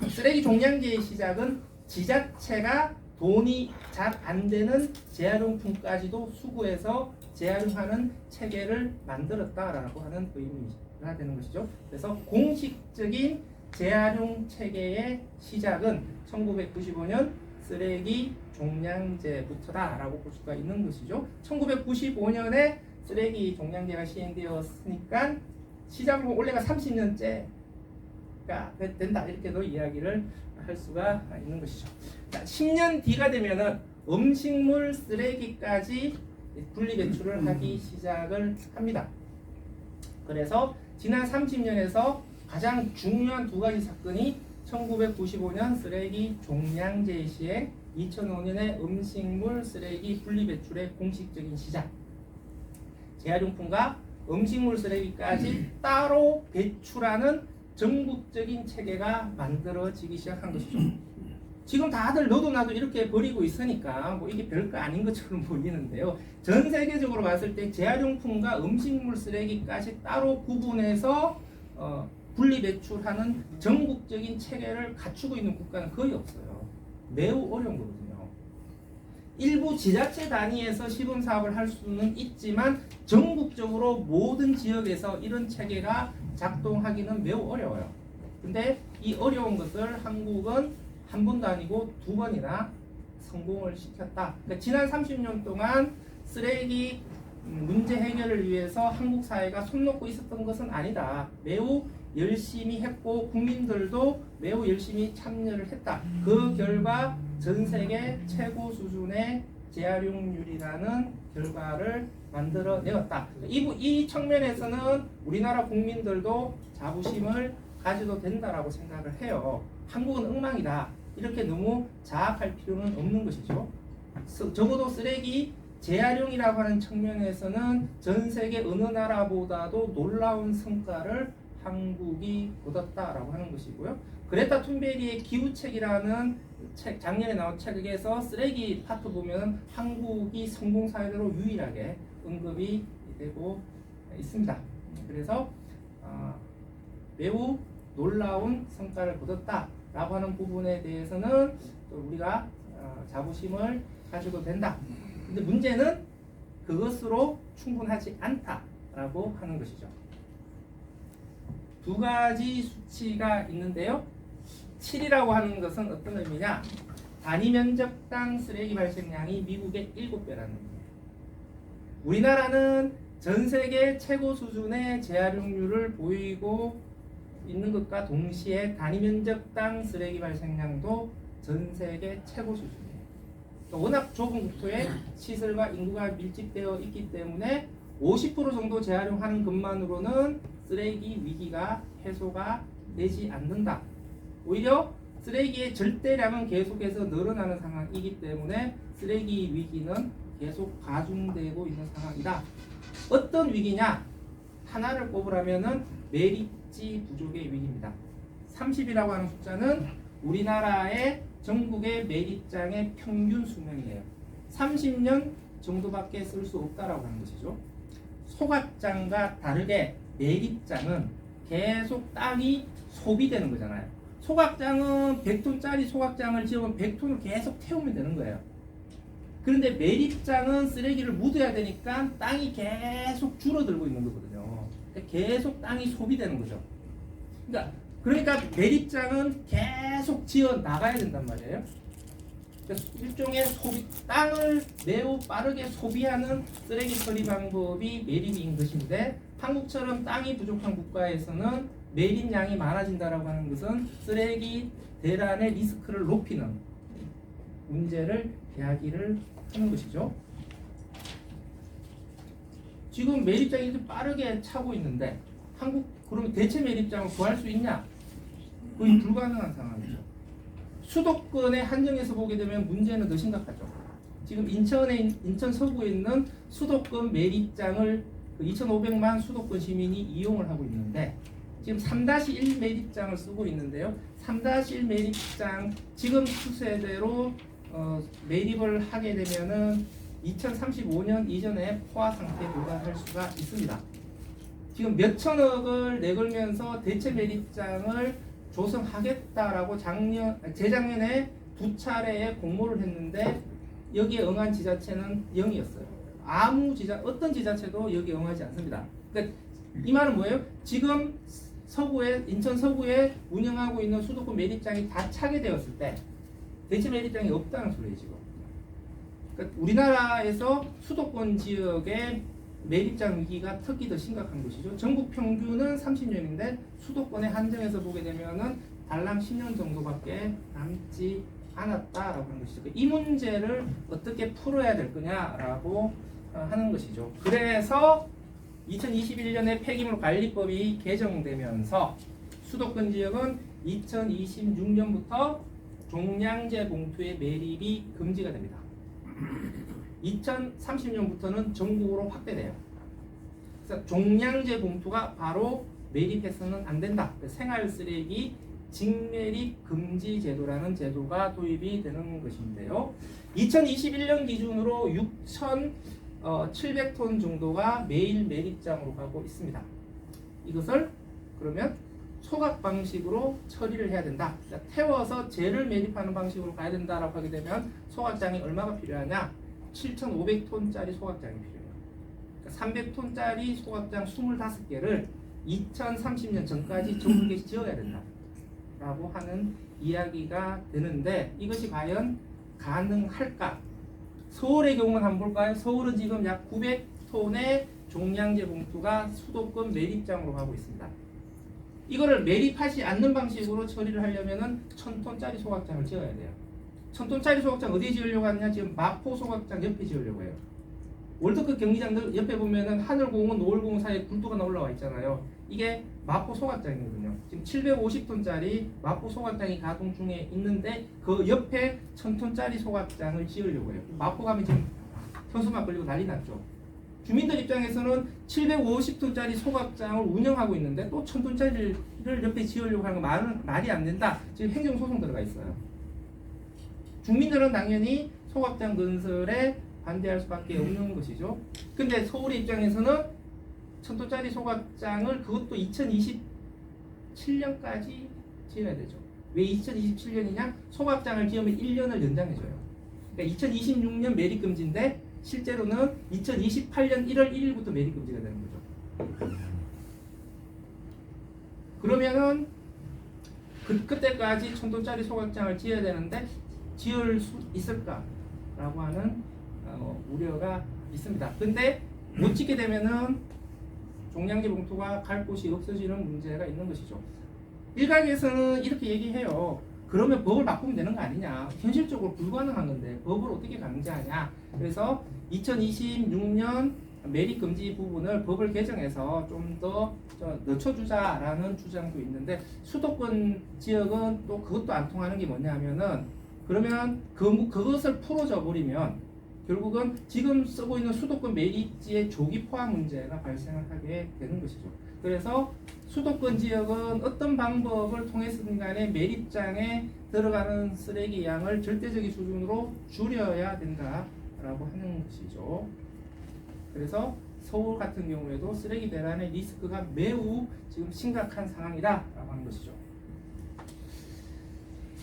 쓰레기 종량제의 시작은 지자체가 돈이 잘 안 되는 재활용품까지도 수거해서 재활용하는 체계를 만들었다라고 하는 의미가 되는 것이죠. 그래서 공식적인 재활용 체계의 시작은 1995년 쓰레기 종량제부터다라고 볼 수가 있는 것이죠. 1995년에 쓰레기 종량제가 시행되었으니까 시작으로 올해가 30년째가 된다 이렇게도 이야기를 할 수가 있는 것이죠. 자, 10년 뒤가 되면은 음식물 쓰레기까지 분리 배출을 하기 시작을 합니다. 그래서 지난 30년에서 가장 중요한 두 가지 사건이 1995년 쓰레기 종량제 시행, 2005년에 음식물 쓰레기 분리 배출의 공식적인 시작. 재활용품과 음식물 쓰레기까지 따로 배출하는 전국적인 체계가 만들어지기 시작한 것이죠. 지금 다들 너도 나도 이렇게 버리고 있으니까 뭐 이게 별거 아닌 것처럼 보이는데요. 전 세계적으로 봤을 때 재활용품과 음식물 쓰레기까지 따로 구분해서 분리 배출하는 전국적인 체계를 갖추고 있는 국가는 거의 없어요. 매우 어려운 거거든요. 일부 지자체 단위에서 시범 사업을 할 수는 있지만 전국적으로 모든 지역에서 이런 체계가 작동하기는 매우 어려워요. 근데 이 어려운 것을 한국은 한 번도 아니고 두 번이나 성공을 시켰다. 그러니까 지난 30년 동안 쓰레기 문제 해결을 위해서 한국 사회가 손 놓고 있었던 것은 아니다. 매우 열심히 했고 국민들도 매우 열심히 참여를 했다. 그 결과 전 세계 최고 수준의 재활용률이라는 결과를 만들어내었다. 이 측면에서는 우리나라 국민들도 자부심을 가져도 된다라고 생각을 해요. 한국은 엉망이다. 이렇게 너무 자학할 필요는 없는 것이죠. 적어도 쓰레기 재활용이라고 하는 측면에서는 전 세계 어느 나라보다도 놀라운 성과를 한국이 얻었다라고 하는 것이고요. 그레타 툰베리의 기후책이라는 책, 작년에 나온 책에서 쓰레기 파트 보면 한국이 성공 사례로 유일하게 언급이 되고 있습니다. 그래서 매우 놀라운 성과를 거뒀다라고 하는 부분에 대해서는 또 우리가 자부심을 가지고 된다. 근데 문제는 그것으로 충분하지 않다라고 하는 것이죠. 두 가지 수치가 있는데요. 7이라고 하는 것은 어떤 의미냐? 단위 면적당 쓰레기 발생량이 미국의 7배라는 의미예요. 우리나라는 전 세계 최고 수준의 재활용률을 보이고 있는 것과 동시에 단위 면적당 쓰레기 발생량도 전 세계 최고 수준이에요. 워낙 좁은 국토에 시설과 인구가 밀집되어 있기 때문에 50% 정도 재활용하는 것만으로는 쓰레기 위기가 해소가 되지 않는다. 오히려 쓰레기의 절대량은 계속해서 늘어나는 상황이기 때문에 쓰레기 위기는 계속 가중되고 있는 상황이다. 어떤 위기냐? 하나를 꼽으라면은 매립지 부족의 위기입니다. 30이라고 하는 숫자는 우리나라의 전국의 매립장의 평균 수명이에요. 30년 정도밖에 쓸 수 없다라고 하는 것이죠. 소각장과 다르게 매립장은 계속 땅이 소비되는 거잖아요. 소각장은 100톤짜리 소각장을 지으면 100톤을 계속 태우면 되는 거예요. 그런데 매립장은 쓰레기를 묻어야 되니까 땅이 계속 줄어들고 있는 거거든요. 계속 땅이 소비되는 거죠. 그러니까 매립장은 계속 지어 나가야 된단 말이에요. 일종의 땅을 매우 빠르게 소비하는 쓰레기 처리 방법이 매립인 것인데, 한국처럼 땅이 부족한 국가에서는 매립량이 많아진다라고 하는 것은 쓰레기 대란의 리스크를 높이는 문제를 이야기를 하는 것이죠. 지금 매립장이 이렇게 빠르게 차고 있는데 그러면 대체 매립장을 구할 수 있냐? 거의 불가능한 상황이죠. 수도권에 한정해서 보게 되면 문제는 더 심각하죠. 지금 인천 서구에 있는 수도권 매립장을 2,500만 수도권 시민이 이용을 하고 있는데, 지금 3-1 매립장을 쓰고 있는데요. 3-1 매립장 지금 추세대로 매립을 하게 되면은 2035년 이전에 포화 상태에 도달할 수가 있습니다. 지금 몇 천억을 내걸면서 대체 매립장을 조성하겠다라고 재작년에 2차례의 공모를 했는데 여기에 응한 지자체는 0이었어요. 어떤 지자체도 여기에 응하지 않습니다. 그러니까 이 말은 뭐예요? 지금 인천 서구에 운영하고 있는 수도권 매립장이 다 차게 되었을 때 대체 매립장이 없다는 소리예요, 지금. 그러니까 우리나라에서 수도권 지역의 매립장 위기가 특히 더 심각한 것이죠. 전국 평균은 30년인데 수도권에 한정해서 보게 되면은 달랑 10년 정도밖에 남지 않았다라고 하는 것이죠. 이 문제를 어떻게 풀어야 될 거냐라고 하는 것이죠. 그래서 2021년에 폐기물 관리법이 개정되면서 수도권 지역은 2026년부터 종량제 봉투의 매립이 금지가 됩니다. 2030년부터는 전국으로 확대돼요. 그래서 종량제 봉투가 바로 매립해서는 안 된다. 생활 쓰레기 직매립 금지 제도라는 제도가 도입이 되는 것인데요. 2021년 기준으로 6,700톤 정도가 매일 매립장으로 가고 있습니다. 이것을 그러면 소각 방식으로 처리를 해야 된다. 그러니까 태워서 재를 매립하는 방식으로 가야 된다라고 하게 되면 소각장이 얼마가 필요하냐? 7,500톤짜리 소각장이 필요해요. 그러니까 300톤짜리 소각장 25개를 2030년 전까지 전국에 지어야 된다 라고 하는 이야기가 되는데, 이것이 과연 가능할까? 서울의 경우는 한번 볼까요? 서울은 지금 약 900톤의 종량제 봉투가 수도권 매립장으로 가고 있습니다. 이거를 매립하지 않는 방식으로 처리를 하려면은 1,000톤짜리 소각장을 지어야 돼요. 1,000톤짜리 소각장 어디에 지으려고 하느냐? 지금 마포 소각장 옆에 지으려고 해요. 월드컵 경기장들 옆에 보면은 하늘공원, 노을공원 사이에 굴뚝 하나 올라와 있잖아요. 이게 마포 소각장이거든요. 지금 750톤짜리 마포 소각장이 가동 중에 있는데 그 옆에 1000톤짜리 소각장을 지으려고 해요. 마포 가면 지금 현수막 걸리고 난리 났죠. 주민들 입장에서는 750톤짜리 소각장을 운영하고 있는데 또 1000톤짜리를 옆에 지으려고 하는 건 말이 안 된다. 지금 행정소송 들어가 있어요. 주민들은 당연히 소각장 건설에 반대할 수밖에 없는 것이죠. 근데 서울의 입장에서는 1000톤짜리 소각장을 그것도 2027년까지 지어야 되죠. 왜 2027년이냐? 소각장을 지으면 1년을 연장해줘요. 그러니까 2026년 매립금지인데 실제로는 2028년 1월 1일부터 매립금지가 되는 거죠. 그러면은 그때까지 1000톤짜리 소각장을 지어야 되는데 지을 수 있을까라고 하는 우려가 있습니다. 근데 못 짓게 되면은 종량제 봉투가 갈 곳이 없어지는 문제가 있는 것이죠. 일각에서는 이렇게 얘기해요. 그러면 법을 바꾸면 되는 거 아니냐. 현실적으로 불가능한 건데 법을 어떻게 강제하냐. 그래서 2026년 매립금지 부분을 법을 개정해서 좀 더 늦춰주자라는 주장도 있는데 수도권 지역은 또 그것도 안 통하는 게 뭐냐면은 그러면 그것을 풀어져 버리면 결국은 지금 쓰고 있는 수도권 매립지의 조기 포함 문제가 발생을 하게 되는 것이죠. 그래서 수도권 지역은 어떤 방법을 통해서든 간에 매립장에 들어가는 쓰레기 양을 절대적인 수준으로 줄여야 된다라고 하는 것이죠. 그래서 서울 같은 경우에도 쓰레기 대란의 리스크가 매우 지금 심각한 상황이다라고 하는 것이죠.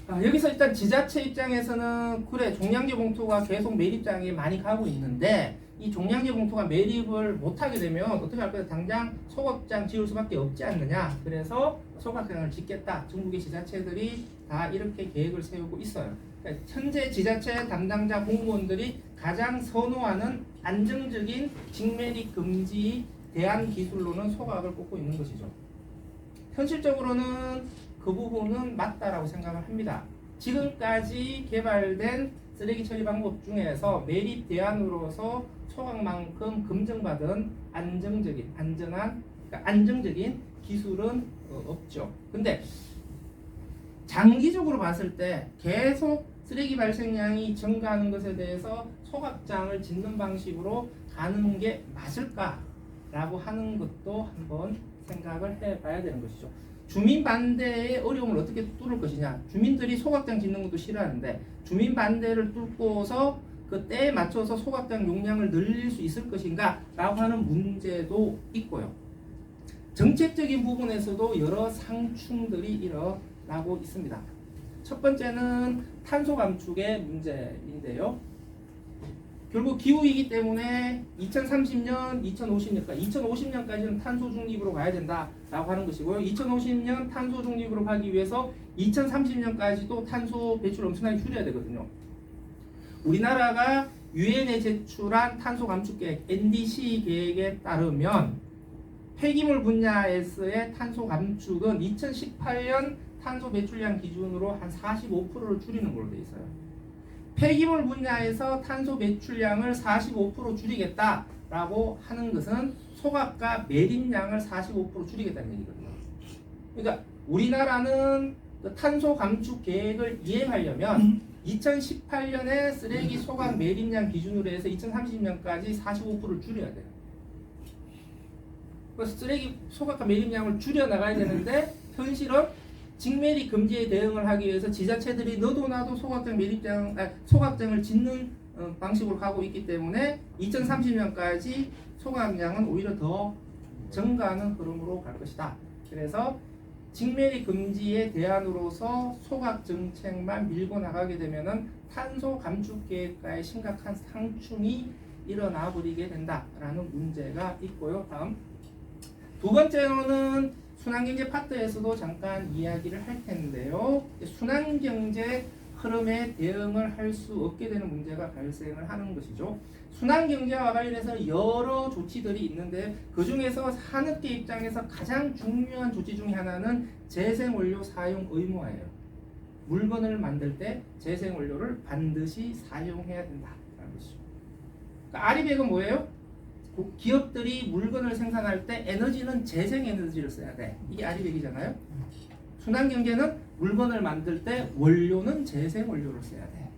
여기서 일단 지자체 입장에서는 그래 종량제 봉투가 계속 매립장에 많이 가고 있는데 이 종량제 봉투가 매립을 못하게 되면 어떻게 할 거냐. 당장 소각장 지을 수밖에 없지 않느냐. 그래서 소각장을 짓겠다. 전국의 지자체들이 다 이렇게 계획을 세우고 있어요. 그러니까 현재 지자체 담당자 공무원들이 가장 선호하는 안정적인 직매립 금지 대안 기술로는 소각을 꼽고 있는 것이죠. 현실적으로는 그 부분은 맞다라고 생각을 합니다. 지금까지 개발된 쓰레기 처리 방법 중에서 매립 대안으로서 소각만큼 검증받은 안정적인 기술은 없죠. 근데 장기적으로 봤을 때 계속 쓰레기 발생량이 증가하는 것에 대해서 소각장을 짓는 방식으로 가는 게 맞을까라고 하는 것도 한번 생각을 해봐야 되는 것이죠. 주민 반대의 어려움을 어떻게 뚫을 것이냐. 주민들이 소각장 짓는 것도 싫어하는데 주민 반대를 뚫고서 그 때에 맞춰서 소각장 용량을 늘릴 수 있을 것인가 라고 하는 문제도 있고요. 정책적인 부분에서도 여러 상충들이 일어나고 있습니다. 첫 번째는 탄소 감축의 문제인데요. 결국 기후이기 때문에 2030년, 2050년까지는 탄소 중립으로 가야 된다라고 하는 것이고요. 2050년 탄소 중립으로 가기 위해서 2030년까지도 탄소 배출을 엄청나게 줄여야 되거든요. 우리나라가 유엔에 제출한 탄소 감축 계획, NDC 계획에 따르면 폐기물 분야에서의 탄소 감축은 2018년 탄소 배출량 기준으로 한 45%를 줄이는 걸로 되어 있어요. 폐기물 분야에서 탄소 배출량을 45% 줄이겠다라고 하는 것은 소각과 매립량을 45% 줄이겠다는 얘기거든요. 그러니까 우리나라는 탄소 감축 계획을 이행하려면 2018년에 쓰레기 소각 매립량 기준으로 해서 2030년까지 45%를 줄여야 돼요. 그래서 쓰레기 소각과 매립량을 줄여 나가야 되는데 현실은 직매립 금지에 대응을 하기 위해서 지자체들이 너도 나도 소각장을 짓는 방식으로 가고 있기 때문에 2030년까지 소각량은 오히려 더 증가하는 흐름으로 갈 것이다. 그래서 직매립 금지의 대안으로서 소각 정책만 밀고 나가게 되면은 탄소 감축 계획과의 심각한 상충이 일어나 버리게 된다라는 문제가 있고요. 다음 두 번째로는 순환경제 파트에서도 잠깐 이야기를 할 텐데요. 순환경제 흐름에 대응을 할 수 없게 되는 문제가 발생을 하는 것이죠. 순환경제와 관련해서 여러 조치들이 있는데 그 중에서 산업계 입장에서 가장 중요한 조치 중에 하나는 재생원료 사용 의무화예요. 물건을 만들 때 재생원료를 반드시 사용해야 된다라는 것이죠. 그러니까 아리백은 뭐예요? 기업들이 물건을 생산할 때 에너지는 재생 에너지를 써야 돼. 이게 아리백이잖아요. 순환경제는 물건을 만들 때 원료는 재생 원료를 써야 돼.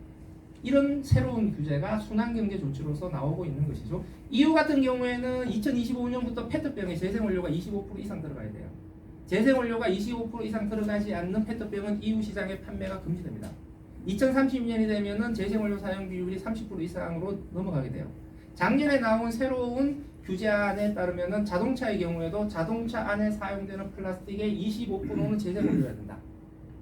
이런 새로운 규제가 순환경제 조치로서 나오고 있는 것이죠. EU 같은 경우에는 2025년부터 페트병에 재생 원료가 25% 이상 들어가야 돼요. 재생 원료가 25% 이상 들어가지 않는 페트병은 EU 시장에 판매가 금지됩니다. 2030년이 되면은 재생 원료 사용 비율이 30% 이상으로 넘어가게 돼요. 작년에 나온 새로운 규제안에 따르면은 자동차의 경우에도 자동차 안에 사용되는 플라스틱의 25%는 재생 원료여야 된다.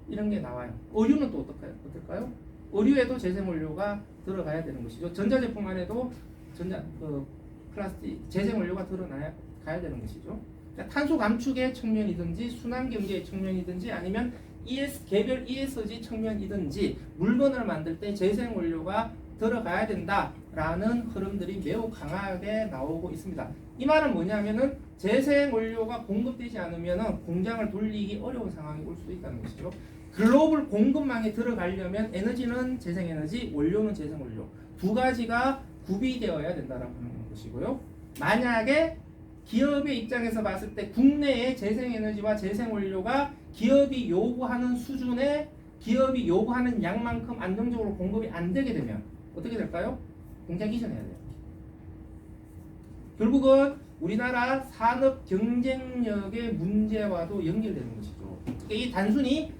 이런 게 나와요. 의류는 또 어떨까요? 의류에도 재생 원료가 들어가야 되는 것이죠. 전자제품 안에도 플라스틱 재생 원료가 가야 되는 것이죠. 그러니까 탄소 감축의 측면이든지 순환 경제의 측면이든지 아니면 개별 ESG 측면이든지 물건을 만들 때 재생 원료가 들어가야 된다라는 흐름들이 매우 강하게 나오고 있습니다. 이 말은 뭐냐면은 재생 원료가 공급되지 않으면은 공장을 돌리기 어려운 상황이 올 수도 있다는 것이죠. 글로벌 공급망에 들어가려면 에너지는 재생에너지, 원료는 재생원료 두 가지가 구비되어야 된다는 것이고요. 만약에 기업의 입장에서 봤을 때 국내의 재생에너지와 재생원료가 기업이 요구하는 수준에 기업이 요구하는 양만큼 안정적으로 공급이 안 되게 되면 어떻게 될까요? 공장 이전해야 돼요. 결국은 우리나라 산업 경쟁력의 문제와도 연결되는 것이죠. 이게 단순히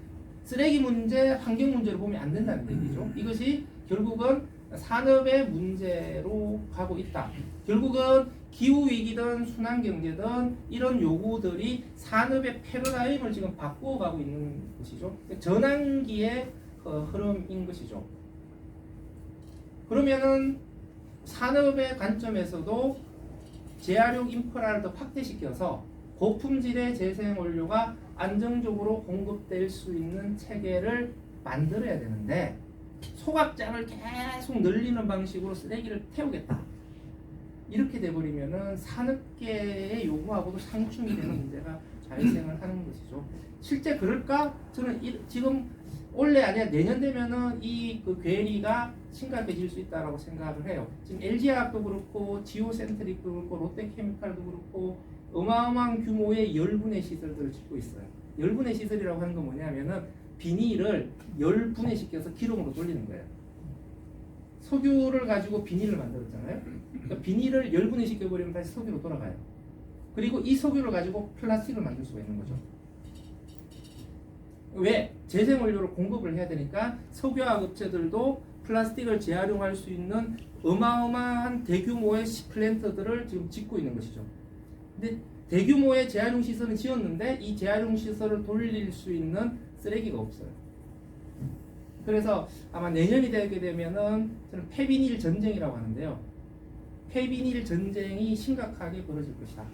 쓰레기 문제, 환경 문제로 보면 안 된다는 얘기죠. 이것이 결국은 산업의 문제로 가고 있다. 결국은 기후위기든 순환경제든 이런 요구들이 산업의 패러다임을 지금 바꾸어가고 있는 것이죠. 전환기의 흐름인 것이죠. 그러면은 산업의 관점에서도 재활용 인프라를 더 확대시켜서 고품질의 재생원료가 안정적으로 공급될 수 있는 체계를 만들어야 되는데 소각장을 계속 늘리는 방식으로 쓰레기를 태우겠다. 이렇게 돼버리면은 산업계의 요구하고도 상충이 되는 문제가 발생을 하는 것이죠. 실제 그럴까? 저는 지금 올해 아니야 내년 되면은 그 괴리가 심각해질 수 있다라고 생각을 해요. 지금 LG화학도 그렇고 지오센트릭도 그렇고 롯데케미칼도 그렇고 어마어마한 규모의 열분해 시설들을 짓고 있어요. 열분해 시설이라고 하는 건 뭐냐면은 비닐을 열분해시켜서 기름으로 돌리는 거예요. 석유를 가지고 비닐을 만들었잖아요. 그러니까 비닐을 열분해시켜버리면 다시 석유로 돌아가요. 그리고 이 석유를 가지고 플라스틱을 만들 수가 있는 거죠. 왜? 재생원료를 공급을 해야 되니까 석유화학 업체들도 플라스틱을 재활용할 수 있는 어마어마한 대규모의 플랜트들을 지금 짓고 있는 것이죠. 근데 대규모의 재활용 시설은 지었는데 이 재활용 시설을 돌릴 수 있는 쓰레기가 없어요. 그래서 아마 내년이 되게 되면은 저는 폐비닐 전쟁이라고 하는데요. 폐비닐 전쟁이 심각하게 벌어질 것이다.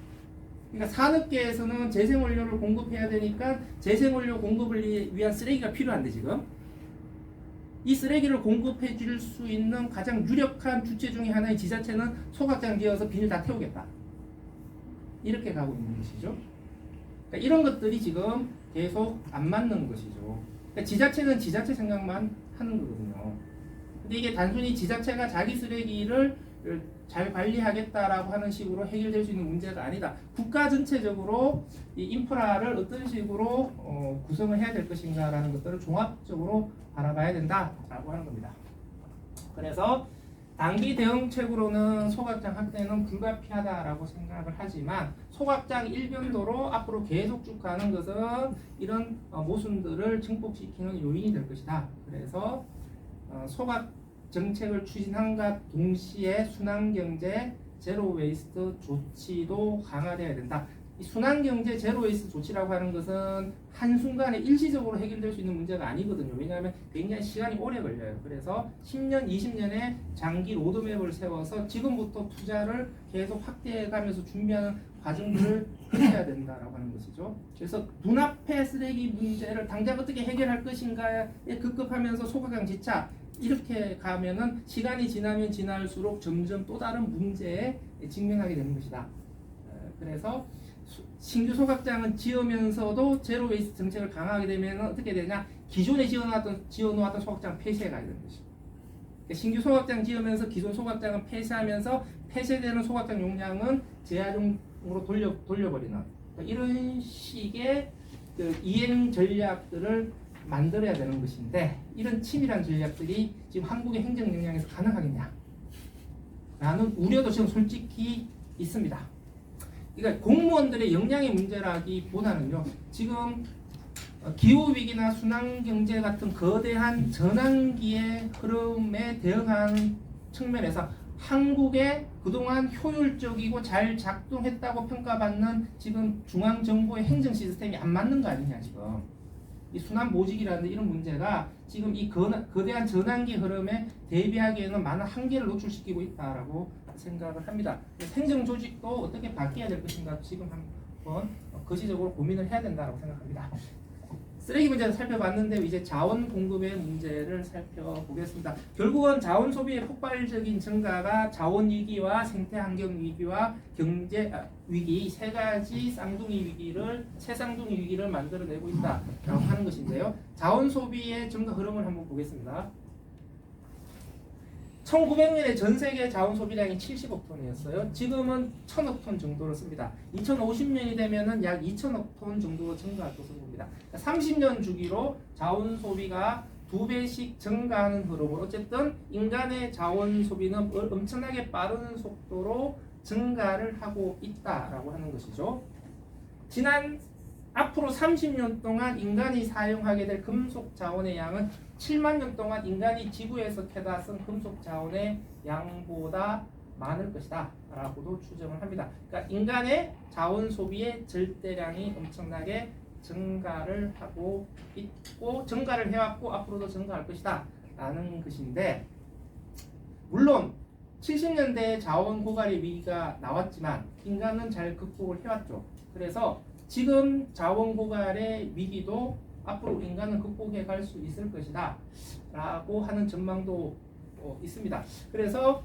그러니까 산업계에서는 재생원료를 공급해야 되니까 재생원료 공급을 위한 쓰레기가 필요한데 지금 이 쓰레기를 공급해 줄 수 있는 가장 유력한 주체 중에 하나의 지자체는 소각장 지어서 비닐 다 태우겠다. 이렇게 가고 있는 것이죠. 그러니까 이런 것들이 지금 계속 안 맞는 것이죠. 그러니까 지자체는 지자체 생각만 하는 거거든요. 근데 이게 단순히 지자체가 자기 쓰레기를 잘 관리하겠다라고 하는 식으로 해결될 수 있는 문제가 아니다. 국가 전체적으로 이 인프라를 어떤 식으로 구성을 해야 될 것인가라는 것들을 종합적으로 바라봐야 된다라고 하는 겁니다. 그래서 단기 대응책으로는 소각장 확대는 불가피하다라고 생각을 하지만 소각장 일변도로 앞으로 계속 쭉 가는 것은 이런 모순들을 증폭시키는 요인이 될 것이다. 그래서 소각 정책을 추진함과 동시에 순환경제 제로 웨이스트 조치도 강화되어야 된다. 이 순환경제 제로 웨이스트 조치라고 하는 것은 한순간에 일시적으로 해결될 수 있는 문제가 아니거든요. 왜냐하면 굉장히 시간이 오래 걸려요. 그래서 10년, 20년의 장기 로드맵을 세워서 지금부터 투자를 계속 확대해가면서 준비하는 과정들을 해야 된다라고 하는 것이죠. 그래서 눈앞의 쓰레기 문제를 당장 어떻게 해결할 것인가에 급급하면서 소각장 지차 이렇게 가면은 시간이 지나면 지날수록 점점 또 다른 문제에 직면하게 되는 것이다. 그래서 신규 소각장은 지으면서도 제로 웨이스트 정책을 강화하게 되면 어떻게 되냐? 기존에 지어놓았던 소각장 폐쇄해 가야 되는 것이죠. 신규 소각장 지으면서 기존 소각장은 폐쇄하면서 폐쇄되는 소각장 용량은 재활용으로 돌려버리는 이런 식의 그 이행 전략들을 만들어야 되는 것인데 이런 치밀한 전략들이 지금 한국의 행정 역량에서 가능하겠냐? 라는 우려도 지금 솔직히 있습니다. 그러니까 공무원들의 역량의 문제라기보다는요. 지금 기후위기나 순환경제 같은 거대한 전환기의 흐름에 대응하는 측면에서 한국의 그동안 효율적이고 잘 작동했다고 평가받는 지금 중앙정부의 행정 시스템이 안 맞는 거 아니냐 지금. 이 순환보직이라는 이런 문제가 지금 이 거대한 전환기 흐름에 대비하기에는 많은 한계를 노출시키고 있다라고 생각을 합니다. 행정 조직도 어떻게 바뀌어야 될 것인가 지금 한번 거시적으로 고민을 해야 된다고 생각합니다. 쓰레기 문제를 살펴봤는데 이제 자원 공급의 문제를 살펴보겠습니다. 결국은 자원 소비의 폭발적인 증가가 자원 위기와 생태 환경 위기와 경제 위기 세 가지 쌍둥이 위기를 세 쌍둥이 위기를 만들어내고 있다라고 하는 것인데요. 자원 소비의 증가 흐름을 한번 보겠습니다. 1900년에 전 세계 자원 소비량이 70억 톤이었어요. 지금은 1000억 톤 정도로 씁니다. 2050년이 되면은 약 2000억 톤 정도로 증가할 것으로 봅니다. 30년 주기로 자원 소비가 2배씩 증가하는 흐름으로 어쨌든 인간의 자원 소비는 엄청나게 빠른 속도로 증가를 하고 있다라고 하는 것이죠. 앞으로 30년 동안 인간이 사용하게 될 금속 자원의 양은 7만 년 동안 인간이 지구에서 캐다 쓴 금속 자원의 양보다 많을 것이다 라고도 추정을 합니다. 그러니까 인간의 자원 소비의 절대량이 엄청나게 증가를 하고 있고 증가를 해왔고 앞으로도 증가할 것이다 라는 것인데, 물론 70년대에 자원 고갈의 위기가 나왔지만 인간은 잘 극복을 해왔죠. 그래서 지금 자원 고갈의 위기도 앞으로 인간은 극복해 갈 수 있을 것이다 라고 하는 전망도 있습니다. 그래서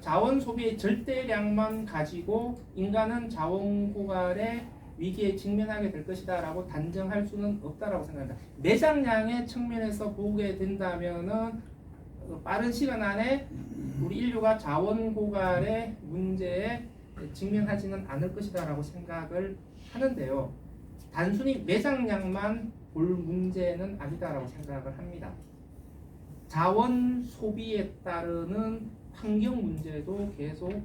자원 소비의 절대량만 가지고 인간은 자원 고갈의 위기에 직면하게 될 것이다 라고 단정할 수는 없다라고 생각합니다. 매장량의 측면에서 보게 된다면은 빠른 시간 안에 우리 인류가 자원 고갈의 문제에 직면하지는 않을 것이다 라고 생각을 하는데요. 단순히 매장량만 볼 문제는 아니다라고 생각을 합니다. 자원 소비에 따르는 환경 문제도 계속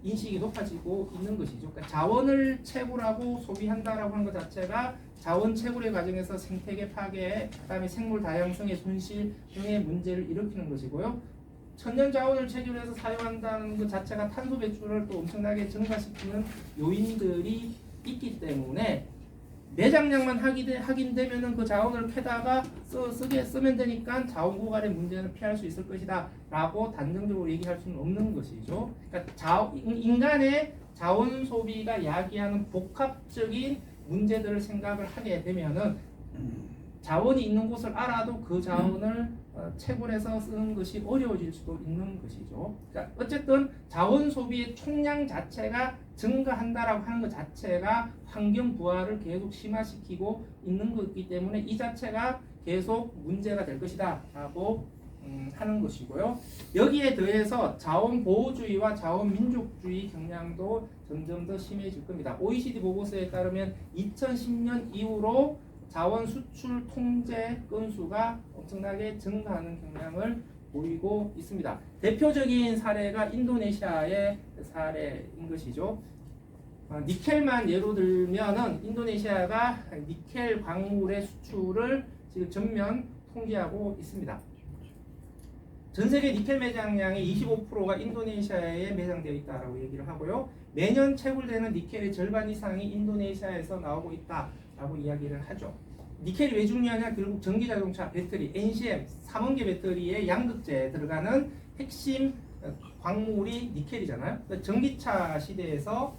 인식이 높아지고 있는 것이죠. 그러니까 자원을 채굴하고 소비한다라고 하는 것 자체가 자원 채굴의 과정에서 생태계 파괴, 그다음에 생물 다양성의 손실 등의 문제를 일으키는 것이고요. 천연 자원을 채굴해서 사용한다는 것 자체가 탄소 배출을 또 엄청나게 증가시키는 요인들이 있기 때문에 매장량만 확인되면은 그 자원을 캐다가 쓰면 되니까 자원 고갈의 문제는 피할 수 있을 것이다 라고 단정적으로 얘기할 수는 없는 것이죠. 그러니까 인간의 자원 소비가 야기하는 복합적인 문제들을 생각을 하게 되면은 자원이 있는 곳을 알아도 그 자원을 채굴해서 쓰는 것이 어려워질 수도 있는 것이죠. 그러니까 어쨌든 자원 소비의 총량 자체가 증가한다라고 하는 것 자체가 환경 부하를 계속 심화시키고 있는 것이기 때문에 이 자체가 계속 문제가 될 것이다 라고 하는 것이고요. 여기에 더해서 자원 보호주의와 자원 민족주의 경향도 점점 더 심해질 겁니다. OECD 보고서에 따르면 2010년 이후로 자원 수출 통제 건수가 엄청나게 증가하는 경향을 보이고 있습니다. 대표적인 사례가 인도네시아의 사례인 것이죠. 니켈만 예로 들면은 인도네시아가 니켈 광물의 수출을 지금 전면 통제하고 있습니다. 전 세계 니켈 매장량의 25%가 인도네시아에 매장되어 있다라고 얘기를 하고요. 매년 채굴되는 니켈의 절반 이상이 인도네시아에서 나오고 있다라고 이야기를 하죠. 니켈이 왜 중요하냐? 결국 전기자동차 배터리, NCM, 삼원계 배터리의 양극재에 들어가는 핵심 광물이 니켈이잖아요. 전기차 시대에서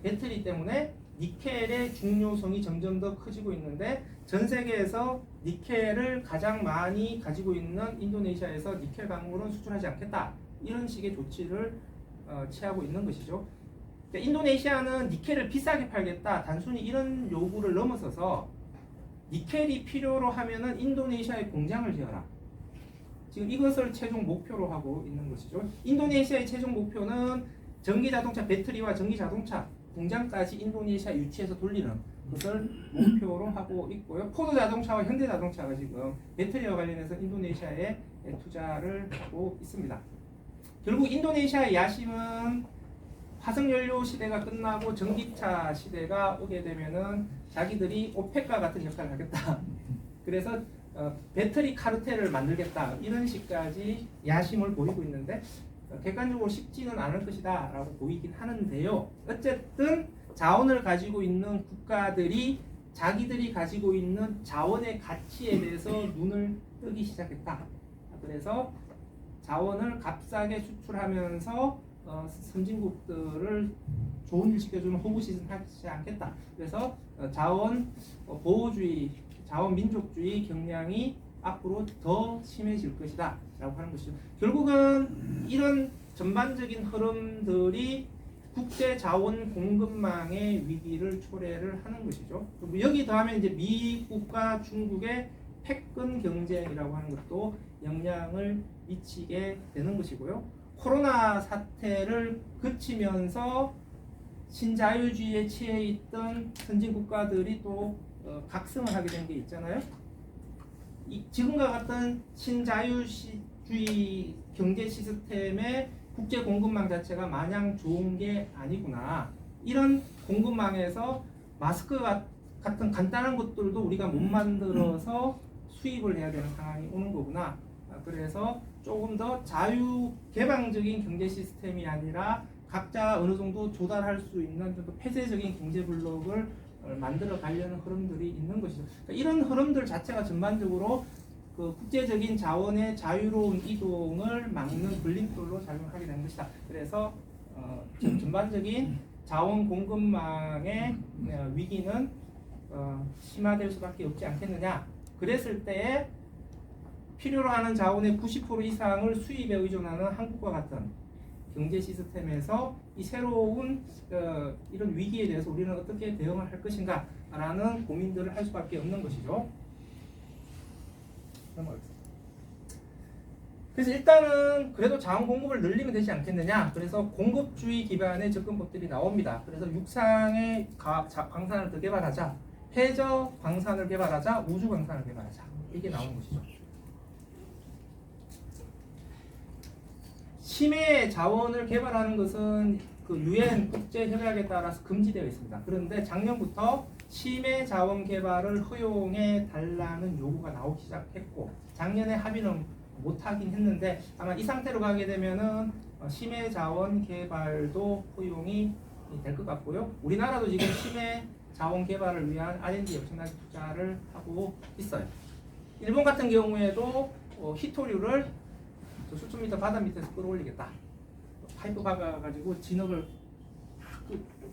배터리 때문에 니켈의 중요성이 점점 더 커지고 있는데 전 세계에서 니켈을 가장 많이 가지고 있는 인도네시아에서 니켈 광물은 수출하지 않겠다. 이런 식의 조치를 취하고 있는 것이죠. 그러니까 인도네시아는 니켈을 비싸게 팔겠다. 단순히 이런 요구를 넘어서서 니켈이 필요로 하면은 인도네시아에 공장을 지어라. 지금 이것을 최종 목표로 하고 있는 것이죠. 인도네시아의 최종 목표는 전기 자동차 배터리와 전기 자동차 공장까지 인도네시아 유치해서 돌리는 것을 목표로 하고 있고요. 포도 자동차와 현대 자동차가 지금 배터리와 관련해서 인도네시아에 투자를 하고 있습니다. 결국 인도네시아의 야심은 화석연료 시대가 끝나고 전기차 시대가 오게 되면은 자기들이 오펙과 같은 역할을 하겠다. 그래서 배터리 카르텔을 만들겠다. 이런 식까지 야심을 보이고 있는데 객관적으로 쉽지는 않을 것이다 라고 보이긴 하는데요. 어쨌든 자원을 가지고 있는 국가들이 자기들이 가지고 있는 자원의 가치에 대해서 눈을 뜨기 시작했다. 그래서 자원을 값싸게 수출하면서 선진국들을 좋은 일 시켜주는 호구짓은 하지 않겠다. 그래서 자원 보호주의, 자원 민족주의 경향이 앞으로 더 심해질 것이다 라고 하는 것이죠. 결국은 이런 전반적인 흐름들이 국제 자원 공급망의 위기를 초래를 하는 것이죠. 그리고 여기 더하면 이제 미국과 중국의 패권 경쟁이라고 하는 것도 영향을 미치게 되는 것이고요. 코로나 사태를 그치면서 신자유주의에 취해 있던 선진 국가들이 또 각성을 하게 된 게 있잖아요. 지금과 같은 신자유주의 경제 시스템의 국제 공급망 자체가 마냥 좋은 게 아니구나. 이런 공급망에서 마스크 같은 간단한 것들도 우리가 못 만들어서 수입을 해야 되는 상황이 오는 거구나. 그래서 조금 더 자유 개방적인 경제 시스템이 아니라 각자 어느 정도 조달할 수 있는 좀 더 폐쇄적인 경제 블록을 만들어 가려는 흐름들이 있는 것이죠. 그러니까 이런 흐름들 자체가 전반적으로 그 국제적인 자원의 자유로운 이동을 막는 걸림돌로 작용하게 되는 것이다. 그래서 전반적인 자원 공급망의 위기는 심화될 수밖에 없지 않겠느냐. 그랬을 때 필요로 하는 자원의 90% 이상을 수입에 의존하는 한국과 같은 경제 시스템에서 이 새로운 이런 위기에 대해서 우리는 어떻게 대응을 할 것인가 라는 고민들을 할 수밖에 없는 것이죠. 그래서 일단은 그래도 자원 공급을 늘리면 되지 않겠느냐. 그래서 공급주의 기반의 접근법들이 나옵니다. 그래서 육상의 광산을 더 개발하자, 해저 광산을 개발하자, 우주 광산을 개발하자, 이게 나오는 것이죠. 심해 자원을 개발하는 것은 그 유엔 국제 협약에 따라서 금지되어 있습니다. 그런데 작년부터 심해 자원 개발을 허용해 달라는 요구가 나오기 시작했고, 작년에 합의는 못하긴 했는데 아마 이 상태로 가게 되면은 심해 자원 개발도 허용이 될 것 같고요. 우리나라도 지금 심해 자원 개발을 위한 R&D에 엄청나게 투자를 하고 있어요. 일본 같은 경우에도 히토류를 수천 미터 바다 밑에서 끌어올리겠다. 파이프 박아가지고 진흙을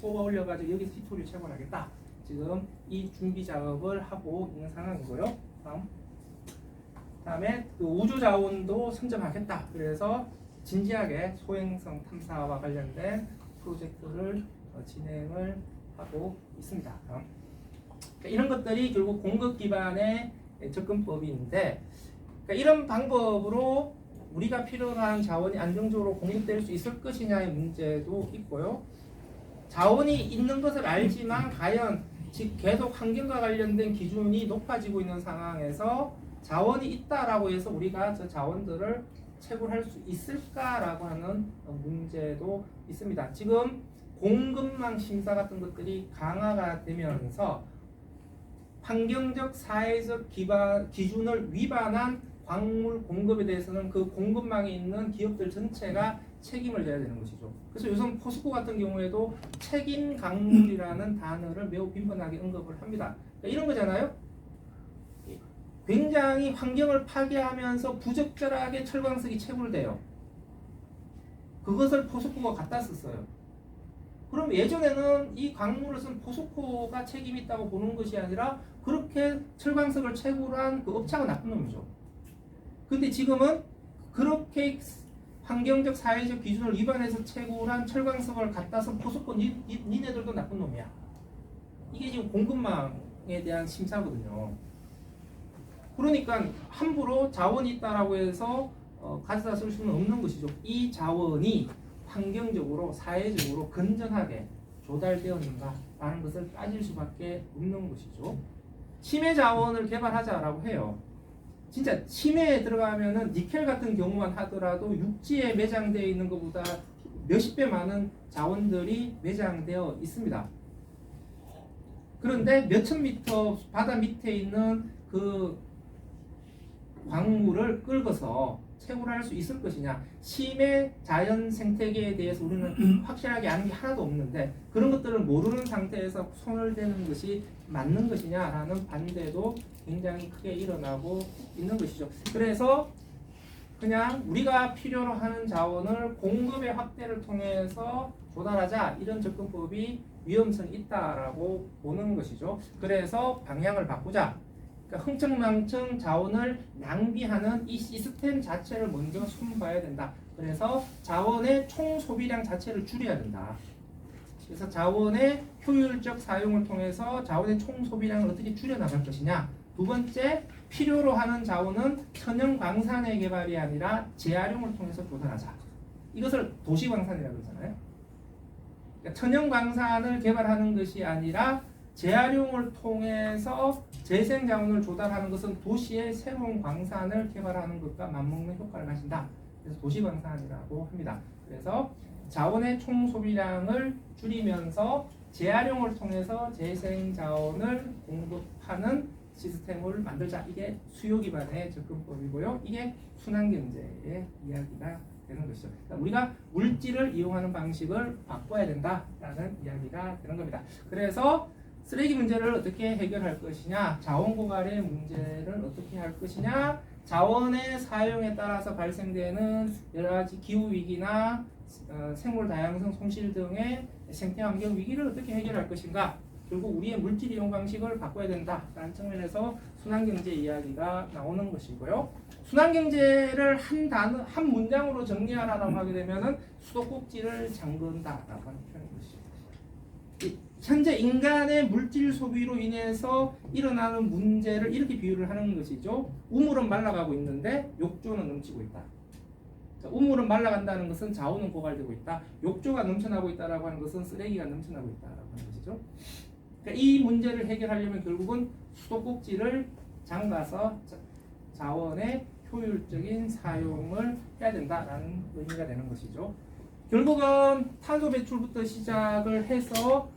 뽑아 올려가지고 여기서 히토류 채굴하겠다. 지금 이 준비 작업을 하고 있는 상황이고요. 다음에 그 우주 자원도 선점하겠다. 그래서 진지하게 소행성 탐사와 관련된 프로젝트를 진행을 하고 있습니다. 그러니까 이런 것들이 결국 공급 기반의 접근법인데, 그러니까 이런 방법으로 우리가 필요한 자원이 안정적으로 공급될 수 있을 것이냐의 문제도 있고요. 자원이 있는 것을 알지만 과연 계속 환경과 관련된 기준이 높아지고 있는 상황에서 자원이 있다라고 해서 우리가 저 자원들을 채굴할 수 있을까라고 하는 문제도 있습니다. 지금 공급망 심사 같은 것들이 강화가 되면서 환경적 사회적 기준을 위반한 광물 공급에 대해서는 그 공급망에 있는 기업들 전체가 책임을 져야 되는 것이죠. 그래서 요즘 포스코 같은 경우에도 책임 강물이라는 단어를 매우 빈번하게 언급을 합니다. 그러니까 이런 거잖아요. 굉장히 환경을 파괴하면서 부적절하게 철광석이 채굴돼요. 그것을 포스코가 갖다 썼어요. 그럼 예전에는 이 광물을 쓴 포스코가 책임이 있다고 보는 것이 아니라 그렇게 철광석을 채굴한 그 업체가 나쁜 놈이죠. 근데 지금은 그렇게 환경적 사회적 기준을 위반해서 채굴한 철광석을 갖다 쓴 포스코 니네들도 나쁜 놈이야. 이게 지금 공급망에 대한 심사거든요. 그러니까 함부로 자원이 있다라고 해서 가져다 쓸 수는 없는 것이죠. 이 자원이 환경적으로 사회적으로 건전하게 조달되었는가라는 것을 따질 수밖에 없는 것이죠. 심해 자원을 개발하자라고 해요. 진짜 심해에 들어가면은 니켈 같은 경우만 하더라도 육지에 매장되어 있는 것보다 몇십 배 많은 자원들이 매장되어 있습니다. 그런데 몇천 미터 바다 밑에 있는 그 광물을 끌고서 채굴을 할 수 있을 것이냐. 심해 자연 생태계에 대해서 우리는 확실하게 아는 게 하나도 없는데 그런 것들을 모르는 상태에서 손을 대는 것이 맞는 것이냐라는 반대도 굉장히 크게 일어나고 있는 것이죠. 그래서 그냥 우리가 필요로 하는 자원을 공급의 확대를 통해서 조달하자, 이런 접근법이 위험성이 있다라고 보는 것이죠. 그래서 방향을 바꾸자. 그러니까 흥청망청 자원을 낭비하는 이 시스템 자체를 먼저 손봐야 된다. 그래서 자원의 총 소비량 자체를 줄여야 된다. 그래서 자원의 효율적 사용을 통해서 자원의 총 소비량을 어떻게 줄여나갈 것이냐. 두 번째, 필요로 하는 자원은 천연 광산의 개발이 아니라 재활용을 통해서 조달하자. 이것을 도시광산이라고 그러잖아요. 그러니까 천연 광산을 개발하는 것이 아니라 재활용을 통해서 재생 자원을 조달하는 것은 도시의 새로운 광산을 개발하는 것과 맞먹는 효과를 가진다. 그래서 도시광산이라고 합니다. 그래서 자원의 총 소비량을 줄이면서 재활용을 통해서 재생 자원을 공급하는 시스템을 만들자. 이게 수요 기반의 접근법이고요. 이게 순환경제의 이야기가 되는 것이죠. 그러니까 우리가 물질을 이용하는 방식을 바꿔야 된다라는 이야기가 되는 겁니다. 그래서 쓰레기 문제를 어떻게 해결할 것이냐, 자원 고갈의 문제를 어떻게 할 것이냐, 자원의 사용에 따라서 발생되는 여러 가지 기후 위기나 생물 다양성 손실 등의 생태 환경 위기를 어떻게 해결할 것인가, 결국 우리의 물질 이용 방식을 바꿔야 된다라는 측면에서 순환경제 이야기가 나오는 것이고요. 순환경제를 한 문장으로 정리하라고 하게 되면은 수도꼭지를 잠근다라고 하는 표현인 것이죠. 현재 인간의 물질 소비로 인해서 일어나는 문제를 이렇게 비유를 하는 것이죠. 우물은 말라가고 있는데 욕조는 넘치고 있다. 자, 우물은 말라간다는 것은 자원은 고갈되고 있다. 욕조가 넘쳐나고 있다라고 하는 것은 쓰레기가 넘쳐나고 있다라고 하는 것이죠. 그러니까 이 문제를 해결하려면 결국은 수도꼭지를 잠가서 자원의 효율적인 사용을 해야 된다라는 의미가 되는 것이죠. 결국은 탄소 배출부터 시작을 해서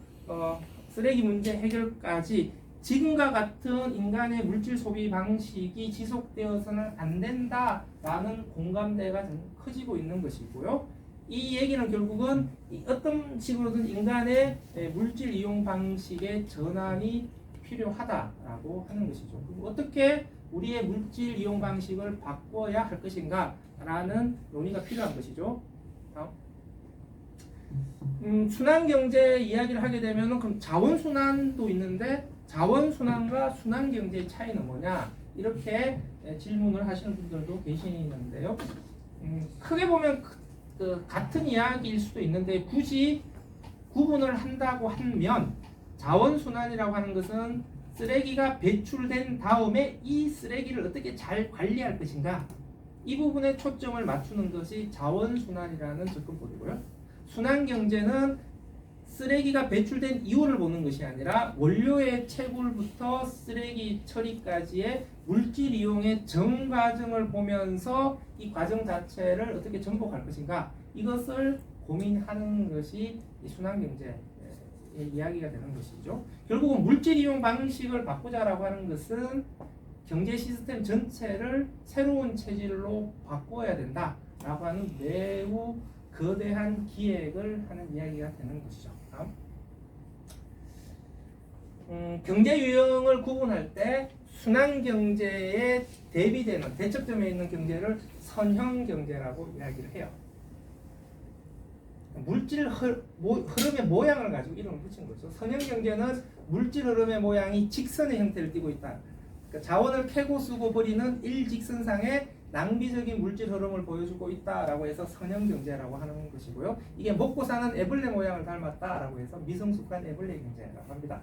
쓰레기 문제 해결까지 지금과 같은 인간의 물질 소비 방식이 지속되어서는 안 된다라는 공감대가 커지고 있는 것이고요. 이 얘기는 결국은 어떤 식으로든 인간의 물질 이용 방식의 전환이 필요하다라고 하는 것이죠. 그리고 어떻게 우리의 물질 이용 방식을 바꿔야 할 것인가라는 논의가 필요한 것이죠. 순환경제 이야기를 하게 되면 그럼 자원순환도 있는데 자원순환과 순환경제의 차이는 뭐냐, 이렇게 질문을 하시는 분들도 계시는데요. 크게 보면 같은 이야기일 수도 있는데 굳이 구분을 한다고 하면 자원순환이라고 하는 것은 쓰레기가 배출된 다음에 이 쓰레기를 어떻게 잘 관리할 것인가, 이 부분에 초점을 맞추는 것이 자원순환이라는 접근법이고요. 순환경제는 쓰레기가 배출된 이유를 보는 것이 아니라 원료의 채굴부터 쓰레기 처리까지의 물질 이용의 전 과정을 보면서 이 과정 자체를 어떻게 전복할 것인가, 이것을 고민하는 것이 이 순환경제의 이야기가 되는 것이죠. 결국은 물질 이용 방식을 바꾸자라고 하는 것은 경제 시스템 전체를 새로운 체질로 바꿔야 된다라고 하는 매우 거대한 기획을 하는 이야기가 되는 것이죠. 경제 유형을 구분할 때 순환경제에 대비되는 대척점에 있는 경제를 선형경제라고 이야기를 해요. 물질 흐름의 모양을 가지고 이름을 붙인 거죠. 선형경제는 물질 흐름의 모양이 직선의 형태를 띠고 있다. 그러니까 자원을 캐고 쓰고 버리는 일직선상의 낭비적인 물질 흐름을 보여주고 있다라고 해서 선형경제라고 하는 것이고요. 이게 먹고 사는 애벌레 모양을 닮았다라고 해서 미성숙한 애벌레 경제라고 합니다.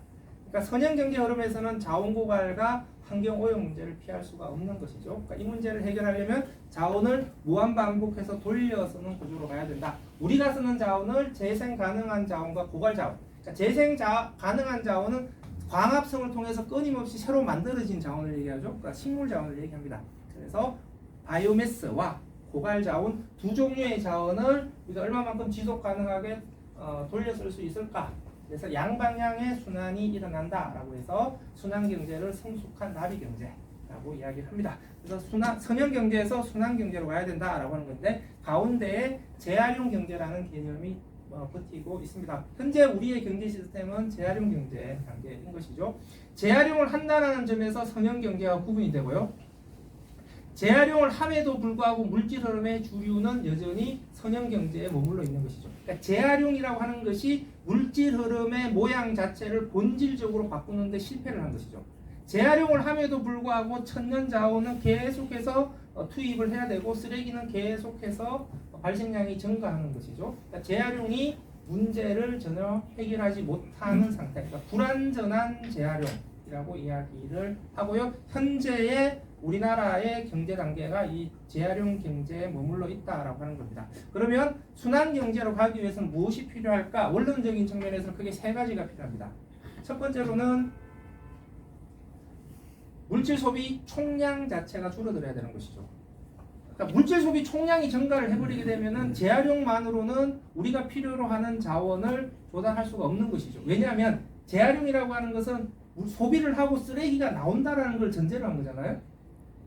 그러니까 선형경제 흐름에서는 자원고갈과 환경오염 문제를 피할 수가 없는 것이죠. 그러니까 이 문제를 해결하려면 자원을 무한반복해서 돌려서는 구조로 가야 된다. 우리가 쓰는 자원을 재생 가능한 자원과 고갈 자원. 그러니까 재생 가능한 자원은 광합성을 통해서 끊임없이 새로 만들어진 자원을 얘기하죠. 그러니까 식물 자원을 얘기합니다. 그래서 바이오매스와 고갈 자원 두 종류의 자원을 우리가 얼마만큼 지속 가능하게 돌려 쓸 수 있을까? 그래서 양방향의 순환이 일어난다라고 해서 순환 경제를 성숙한 나비 경제라고 이야기를 합니다. 그래서 선형 경제에서 순환 경제로 가야 된다라고 하는 건데 가운데에 재활용 경제라는 개념이 버티고 있습니다. 현재 우리의 경제 시스템은 재활용 경제 단계인 것이죠. 재활용을 한다는 점에서 선형 경제와 구분이 되고요. 재활용을 함에도 불구하고 물질 흐름의 주류는 여전히 선형 경제에 머물러 있는 것이죠. 그러니까 재활용이라고 하는 것이 물질 흐름의 모양 자체를 본질적으로 바꾸는 데 실패를 한 것이죠. 재활용을 함에도 불구하고 천연 자원은 계속해서 투입을 해야 되고 쓰레기는 계속해서 발생량이 증가하는 것이죠. 그러니까 재활용이 문제를 전혀 해결하지 못하는 상태, 그러니까 불완전한 재활용이라고 이야기를 하고요. 현재의 우리나라의 경제 단계가 이 재활용 경제에 머물러 있다라고 하는 겁니다. 그러면 순환 경제로 가기 위해서는 무엇이 필요할까? 원론적인 측면에서 크게 세 가지가 필요합니다. 첫 번째로는 물질 소비 총량 자체가 줄어들어야 되는 것이죠. 그러니까 물질 소비 총량이 증가를 해버리게 되면은 재활용만으로는 우리가 필요로 하는 자원을 조달할 수가 없는 것이죠. 왜냐하면 재활용이라고 하는 것은 소비를 하고 쓰레기가 나온다라는 걸 전제로 한 거잖아요.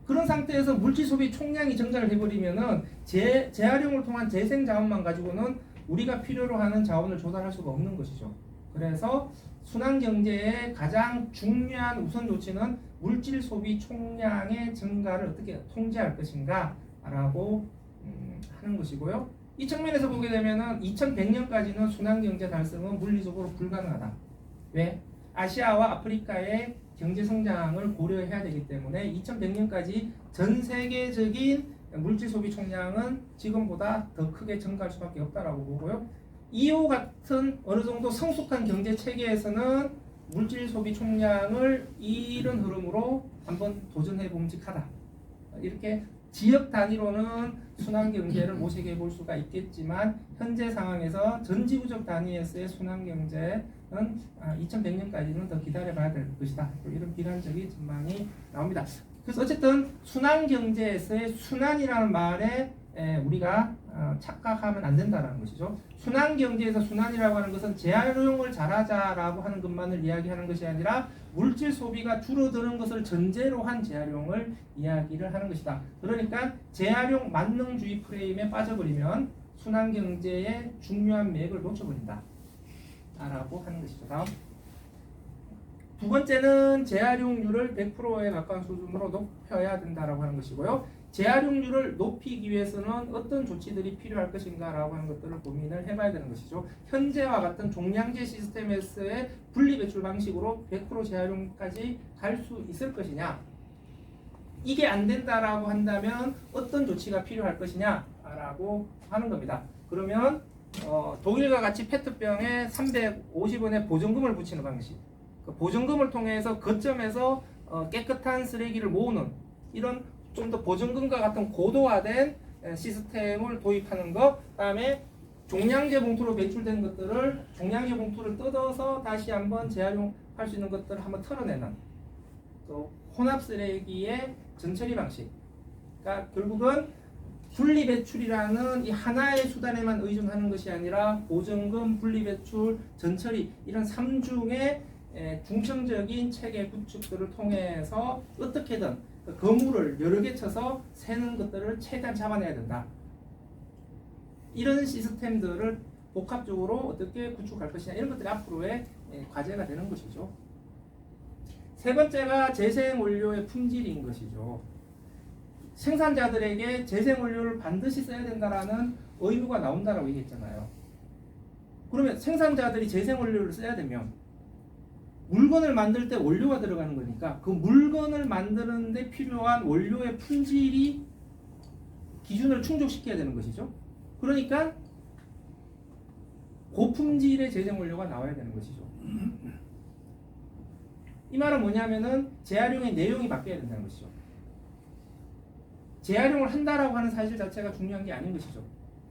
그런 상태에서 물질 소비 총량이 증가를 해버리면은 재활용을 통한 재생 자원만 가지고는 우리가 필요로 하는 자원을 조달할 수가 없는 것이죠. 그래서 순환 경제의 가장 중요한 우선 조치는 물질 소비 총량의 증가를 어떻게 통제할 것인가라고 하는 것이고요. 이 측면에서 보게 되면은 2100년까지는 순환 경제 달성은 물리적으로 불가능하다. 왜? 아시아와 아프리카의 경제 성장을 고려해야 되기 때문에 2100년까지 전 세계적인 물질 소비 총량은 지금보다 더 크게 증가할 수밖에 없다라고 보고요. 이후 같은 어느 정도 성숙한 경제 체계에서는 물질 소비 총량을 이런 흐름으로 한번 도전해 봄직하다. 이렇게 지역 단위로는 순환 경제를 모색해 볼 수가 있겠지만 현재 상황에서 전지구적 단위에서의 순환 경제는 2100년까지는 더 기다려봐야 될 것이다. 이런 비관적인 전망이 나옵니다. 그래서 어쨌든 순환 경제에서의 순환이라는 말에 우리가 착각하면 안 된다는 것이죠. 순환 경제에서 순환이라고 하는 것은 재활용을 잘하자라고 하는 것만을 이야기하는 것이 아니라 물질 소비가 줄어드는 것을 전제로 한 재활용을 이야기를 하는 것이다. 그러니까 재활용 만능주의 프레임에 빠져버리면 순환 경제의 중요한 맥을 놓쳐버린다 라고 하는 것이죠. 다음 두 번째는 재활용률을 100%에 가까운 수준으로 높여야 된다라고 하는 것이고요. 재활용률을 높이기 위해서는 어떤 조치들이 필요할 것인가 라고 하는 것들을 고민을 해봐야 되는 것이죠. 현재와 같은 종량제 시스템에서의 분리배출 방식으로 100% 재활용까지 갈 수 있을 것이냐, 이게 안 된다라고 한다면 어떤 조치가 필요할 것이냐 라고 하는 겁니다. 그러면 독일과 같이 페트병에 350원의 보증금을 붙이는 방식, 그 보증금을 통해서 거점에서 깨끗한 쓰레기를 모으는 이런 좀 더 보증금과 같은 고도화된 시스템을 도입하는 것, 그다음에 종량제 봉투로 배출된 것들을 종량제 봉투를 뜯어서 다시 한번 재활용할 수 있는 것들을 한번 털어내는 또 혼합 쓰레기의 전처리 방식. 그러니까 결국은 분리배출이라는 이 하나의 수단에만 의존하는 것이 아니라 보증금, 분리배출, 전처리 이런 3중의 중점적인 체계 구축들을 통해서 어떻게든 거물을 여러 개 쳐서 새는 것들을 최대한 잡아내야 된다. 이런 시스템들을 복합적으로 어떻게 구축할 것이냐, 이런 것들이 앞으로의 과제가 되는 것이죠. 세 번째가 재생원료의 품질인 것이죠. 생산자들에게 재생원료를 반드시 써야 된다라는 의무가 나온다라고 얘기했잖아요. 그러면 생산자들이 재생원료를 써야 되면 물건을 만들 때 원료가 들어가는 거니까 그 물건을 만드는 데 필요한 원료의 품질이 기준을 충족시켜야 되는 것이죠. 그러니까 고품질의 재생원료가 나와야 되는 것이죠. 이 말은 뭐냐면은 재활용의 내용이 바뀌어야 된다는 것이죠. 재활용을 한다라고 하는 사실 자체가 중요한 게 아닌 것이죠.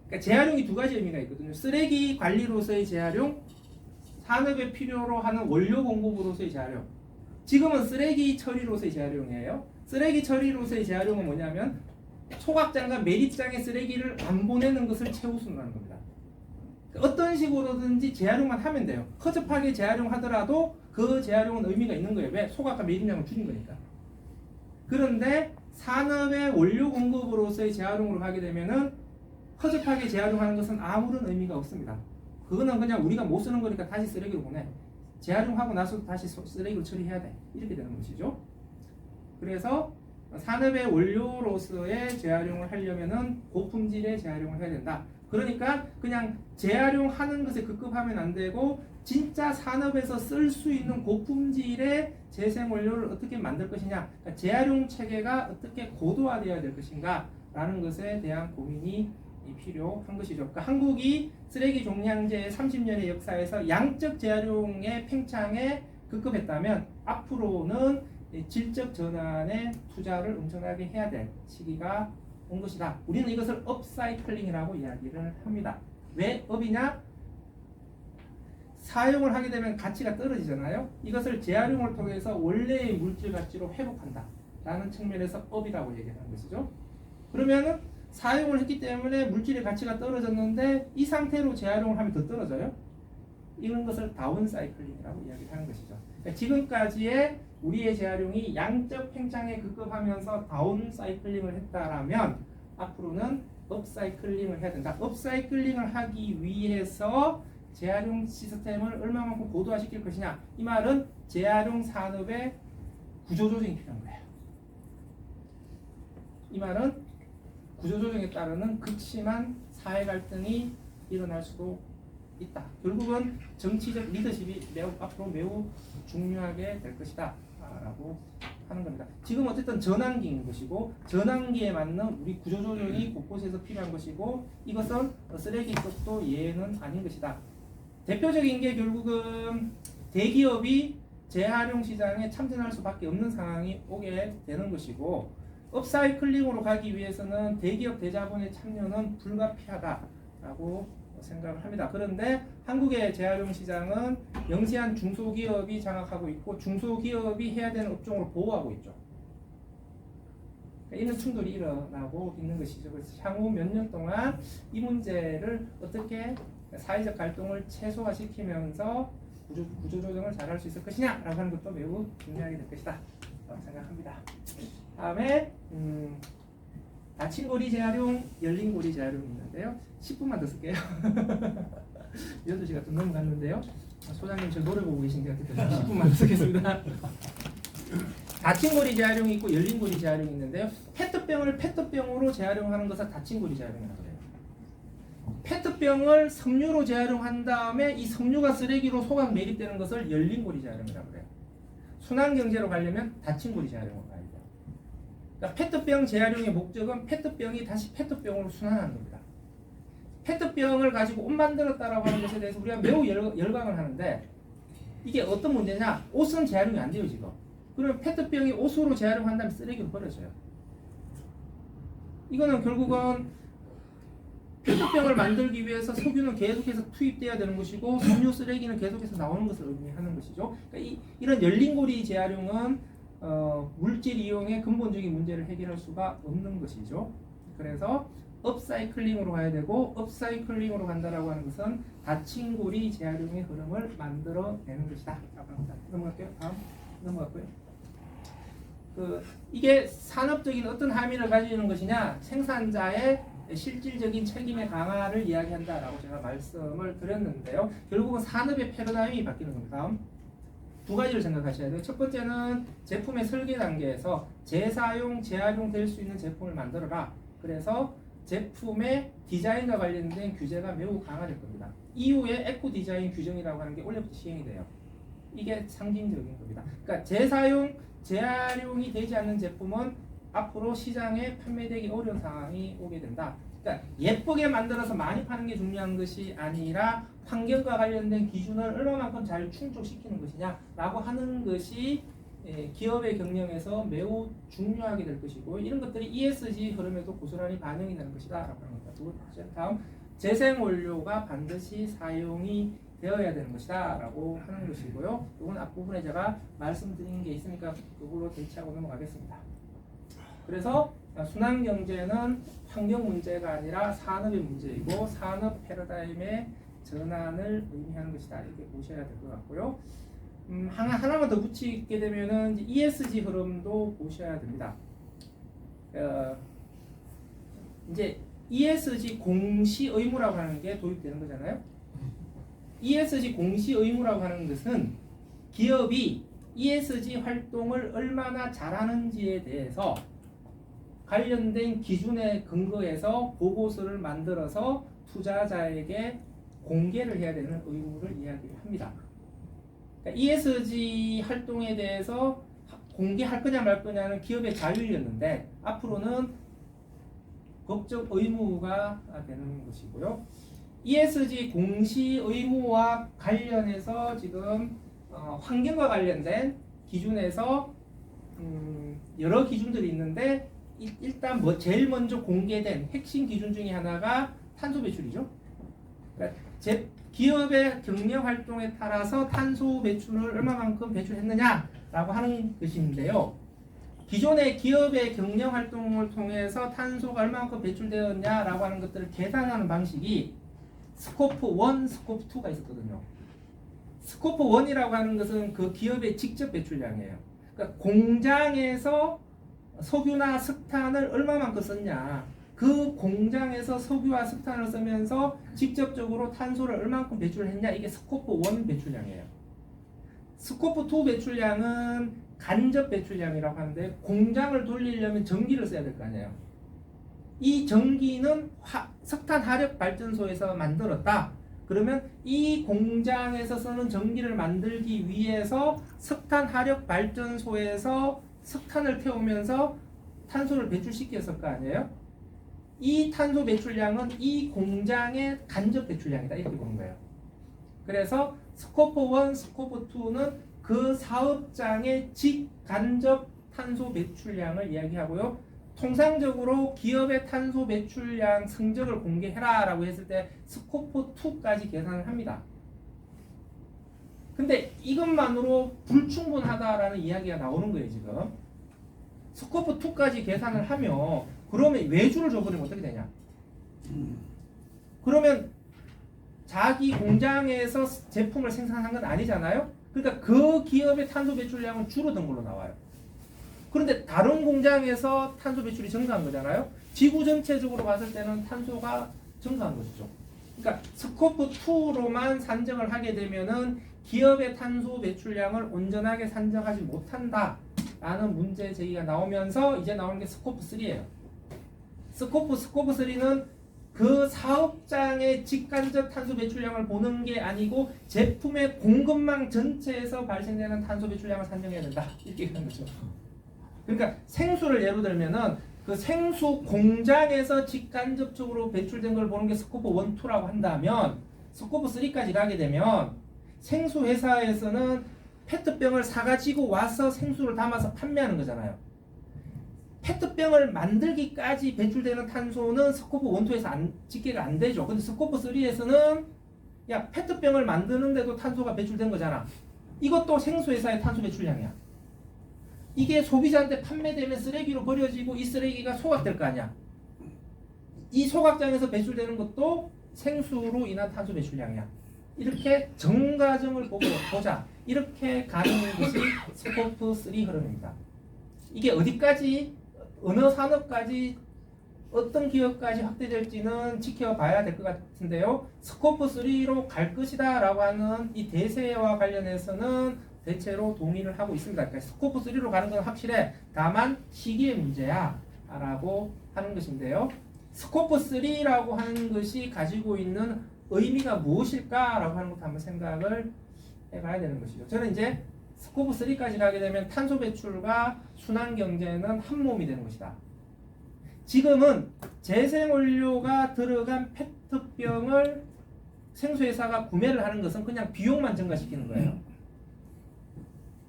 그러니까 재활용이 두 가지 의미가 있거든요. 쓰레기 관리로서의 재활용, 산업에 필요로 하는 원료 공급으로서의 재활용. 지금은 쓰레기 처리로서의 재활용이에요. 쓰레기 처리로서의 재활용은 뭐냐면 소각장과 매립장에 쓰레기를 안 보내는 것을 최우선으로 겁니다. 어떤 식으로든지 재활용만 하면 돼요. 허접하게 재활용하더라도 그 재활용은 의미가 있는 거예요. 왜? 소각과 매립량을 줄인 거니까. 그런데 산업의 원료 공급으로서의 재활용으로 가게 되면은 허접하게 재활용하는 것은 아무런 의미가 없습니다. 그거는 그냥 우리가 못 쓰는 거니까 다시 쓰레기로 보내. 재활용하고 나서 다시 쓰레기로 처리해야 돼. 이렇게 되는 것이죠. 그래서 산업의 원료로서의 재활용을 하려면은 고품질의 재활용을 해야 된다. 그러니까 그냥 재활용하는 것에 급급하면 안 되고 진짜 산업에서 쓸 수 있는 고품질의 재생 원료를 어떻게 만들 것이냐, 그러니까 재활용 체계가 어떻게 고도화되어야 될 것인가 라는 것에 대한 고민이 필요한 것이죠. 그러니까 한국이 쓰레기 종량제 30년의 역사에서 양적 재활용의 팽창에 급급했다면 앞으로는 질적 전환에 투자를 엄청나게 해야 될 시기가 온 것이다. 우리는 이것을 업사이클링이라고 이야기를 합니다. 왜 업이냐? 사용을 하게 되면 가치가 떨어지잖아요. 이것을 재활용을 통해서 원래의 물질 가치로 회복한다 라는 측면에서 업이라고 얘기하는 것이죠. 그러면은 사용을 했기 때문에 물질의 가치가 떨어졌는데 이 상태로 재활용을 하면 더 떨어져요. 이런 것을 다운사이클링이라고 이야기하는 것이죠. 그러니까 지금까지의 우리의 재활용이 양적 팽창에 급급하면서 다운사이클링을 했다라면 앞으로는 업사이클링을 해야 된다. 업사이클링을 하기 위해서 재활용 시스템을 얼마만큼 고도화시킬 것이냐. 이 말은 재활용 산업의 구조조정이 필요한 거예요. 이 말은 구조조정에 따르는 극심한 사회 갈등이 일어날 수도 있다. 결국은 정치적 리더십이 앞으로 매우 중요하게 될 것이다 라고 하는 겁니다. 지금 어쨌든 전환기인 것이고 전환기에 맞는 우리 구조조정이 곳곳에서 필요한 것이고 이것은 쓰레기 쪽도 예외는 아닌 것이다. 대표적인 게 결국은 대기업이 재활용 시장에 참전할 수밖에 없는 상황이 오게 되는 것이고 업사이클링으로 가기 위해서는 대기업 대자본의 참여는 불가피하다라고 생각을 합니다. 그런데 한국의 재활용 시장은 영세한 중소기업이 장악하고 있고 중소기업이 해야 되는 업종으로 보호하고 있죠. 이런 충돌이 일어나고 있는 것이죠. 그래서 향후 몇 년 동안 이 문제를 어떻게 사회적 갈등을 최소화시키면서 구조조정을 잘할 수 있을 것이냐라고 하는 것도 매우 중요하게 될 것이다 라고 생각합니다. 다음에 닫힌 고리 재활용, 열린 고리 재활용이 있는데요. 10분만 더 쓸게요. 12시가 좀 넘어갔는데요. 소장님 저 노래 보고 계신 것 같아서 10분만 더 쓰겠습니다. 닫힌 고리 재활용이 있고 열린 고리 재활용이 있는데요. 페트병을 페트병으로 재활용하는 것을 닫힌 고리 재활용이라고 해요. 페트병을 섬유로 재활용한 다음에 이 섬유가 쓰레기로 소각 매립되는 것을 열린 고리 재활용이라고 해요. 순환 경제로 가려면 닫힌 고리 재활용으로 가야 돼요. 그러니까 페트병 재활용의 목적은 페트병이 다시 페트병으로 순환하는 겁니다. 페트병을 가지고 옷 만들었다라고 하는 것에 대해서 우리가 매우 열광을 하는데 이게 어떤 문제냐? 옷은 재활용이 안 돼요 지금. 그러면 페트병이 옷으로 재활용한다면 쓰레기로 버려져요. 이거는 결국은 페트병을 만들기 위해서 석유는 계속해서 투입돼야 되는 것이고 섬유 쓰레기는 계속해서 나오는 것을 의미하는 것이죠. 그러니까 이런 열린고리 재활용은 물질 이용의 근본적인 문제를 해결할 수가 없는 것이죠. 그래서 업사이클링으로 가야 되고 업사이클링으로 간다라고 하는 것은 닫힌 고리 재활용의 흐름을 만들어내는 것이다. 넘어갈게요. 다음 넘어갔고요. 이게 산업적인 어떤 함의를 가지는 것이냐, 생산자의 실질적인 책임의 강화를 이야기한다라고 제가 말씀을 드렸는데요. 결국은 산업의 패러다임이 바뀌는 겁니다. 다음 두 가지를 생각하셔야 돼요. 첫 번째는 제품의 설계 단계에서 재사용, 재활용될 수 있는 제품을 만들어라. 그래서 제품의 디자인과 관련된 규제가 매우 강화될 겁니다. 이후에 에코 디자인 규정이라고 하는 게 올해부터 시행이 돼요. 이게 상징적인 겁니다. 그러니까 재사용, 재활용이 되지 않는 제품은 앞으로 시장에 판매되기 어려운 상황이 오게 된다. 그러니까 예쁘게 만들어서 많이 파는 게 중요한 것이 아니라 환경과 관련된 기준을 얼마만큼 잘 충족시키는 것이냐라고 하는 것이 기업의 경영에서 매우 중요하게 될 것이고 이런 것들이 ESG 흐름에도 고스란히 반영이 되는 것이다 라고 하는 겁니다. 두 번째, 다음 재생원료가 반드시 사용이 되어야 되는 것이다 라고 하는 것이고요. 이건 앞부분에 제가 말씀드린 게 있으니까 그걸로 대체하고 넘어가겠습니다. 그래서 순환경제는 환경 문제가 아니라 산업의 문제이고 산업 패러다임의 전환을 의미하는 것이다 이렇게 보셔야 될 것 같고요. 하나만 더 붙이게 되면은 ESG 흐름도 보셔야 됩니다. 이제 ESG 공시 의무라고 하는 게 도입되는 거잖아요. ESG 공시 의무라고 하는 것은 기업이 ESG 활동을 얼마나 잘하는지에 대해서 관련된 기준에 근거해서 보고서를 만들어서 투자자에게 공개를 해야 되는 의무를 이야기합니다. 그러니까 ESG 활동에 대해서 공개할 거냐 말 거냐는 기업의 자율이었는데 앞으로는 법적 의무가 되는 것이고요. ESG 공시 의무와 관련해서 지금 환경과 관련된 기준에서 여러 기준들이 있는데 일단 제일 먼저 공개된 핵심 기준 중에 하나가 탄소 배출이죠. 그러니까 기업의 경영 활동에 따라서 탄소 배출을 얼마만큼 배출했느냐라고 하는 것인데요. 기존의 기업의 경영 활동을 통해서 탄소가 얼마만큼 배출되었냐라고 하는 것들을 계산하는 방식이 스코프 1, 스코프 2가 있었거든요. 스코프 1이라고 하는 것은 그 기업의 직접 배출량이에요. 그러니까 공장에서 석유나 석탄을 얼마만큼 썼냐, 그 공장에서 석유와 석탄을 쓰면서 직접적으로 탄소를 얼마만큼 배출했냐, 이게 스코프 1 배출량이에요. 스코프 2 배출량은 간접 배출량이라고 하는데 공장을 돌리려면 전기를 써야 될 거 아니에요. 이 전기는 석탄 화력 발전소에서 만들었다. 그러면 이 공장에서 쓰는 전기를 만들기 위해서 석탄 화력 발전소에서 석탄을 태우면서 탄소를 배출시켰을 거 아니에요. 이 탄소 배출량은 이 공장의 간접 배출량이다 이렇게 보는 거예요. 그래서 스코프 1, 스코프 2는 그 사업장의 직간접 탄소 배출량을 이야기하고요. 통상적으로 기업의 탄소 배출량 성적을 공개해라 라고 했을 때 스코프 2까지 계산을 합니다. 근데 이것만으로 불충분하다라는 이야기가 나오는 거예요 지금. 스코프 2까지 계산을 하면 그러면 외주를 줘버리면 어떻게 되냐? 그러면 자기 공장에서 제품을 생산한 건 아니잖아요. 그러니까 그 기업의 탄소 배출량은 줄어든 걸로 나와요. 그런데 다른 공장에서 탄소 배출이 증가한 거잖아요. 지구 전체적으로 봤을 때는 탄소가 증가한 것이죠. 그러니까 스코프 2로만 산정을 하게 되면은 기업의 탄소 배출량을 온전하게 산정하지 못한다 라는 문제 제기가 나오면서 이제 나오는 게 스코프 3예요. 스코프 3는 그 사업장의 직간접 탄소 배출량을 보는 게 아니고 제품의 공급망 전체에서 발생되는 탄소 배출량을 산정해야 된다 이렇게 하는 거죠. 그러니까 생수를 예로 들면은 그 생수 공장에서 직간접적으로 배출된 걸 보는 게 스코프 1, 2라고 한다면 스코프 3까지 가게 되면 생수 회사에서는 페트병을 사가지고 와서 생수를 담아서 판매하는 거잖아요. 페트병을 만들기까지 배출되는 탄소는 스코프 1, 2에서 집계가 안 되죠. 근데 스코프 3에서는 야 페트병을 만드는데도 탄소가 배출된 거잖아. 이것도 생수회사의 탄소 배출량이야. 이게 소비자한테 판매되면 쓰레기로 버려지고 이 쓰레기가 소각될 거 아니야. 이 소각장에서 배출되는 것도 생수로 인한 탄소 배출량이야. 이렇게 정과정을 보자. 이렇게 가는 것이 스코프 3 흐름입니다. 이게 어디까지, 어느 산업까지, 어떤 기업까지 확대될지는 지켜봐야 될 것 같은데요. 스코프 3로 갈 것이다 라고 하는 이 대세와 관련해서는 대체로 동의를 하고 있습니다. 그러니까 스코프 3로 가는 건 확실해. 다만 시기의 문제야 라고 하는 것인데요. 스코프 3라고 하는 것이 가지고 있는 의미가 무엇일까 라고 하는 것도 한번 생각을 해봐야 되는 것이죠. 저는 이제 스코프 3까지 가게 되면 탄소 배출과 순환경제는 한 몸이 되는 것이다. 지금은 재생원료가 들어간 페트병을 생수회사가 구매를 하는 것은 그냥 비용만 증가시키는 거예요.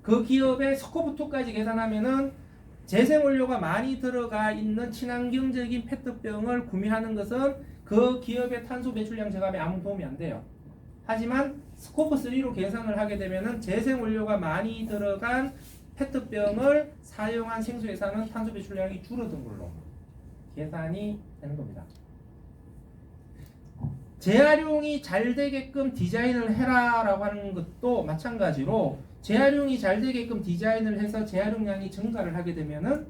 그 기업의 스코프2까지 계산하면은 재생원료가 많이 들어가 있는 친환경적인 페트병을 구매하는 것은 그 기업의 탄소 배출량 저감에 아무 도움이 안 돼요. 하지만 스코프3로 계산을 하게 되면은 재생원료가 많이 들어간 페트병을 사용한 생수회사는 탄소 배출량이 줄어든 걸로 계산이 되는 겁니다. 재활용이 잘 되게끔 디자인을 해라라고 하는 것도 마찬가지로 재활용이 잘 되게끔 디자인을 해서 재활용량이 증가를 하게 되면은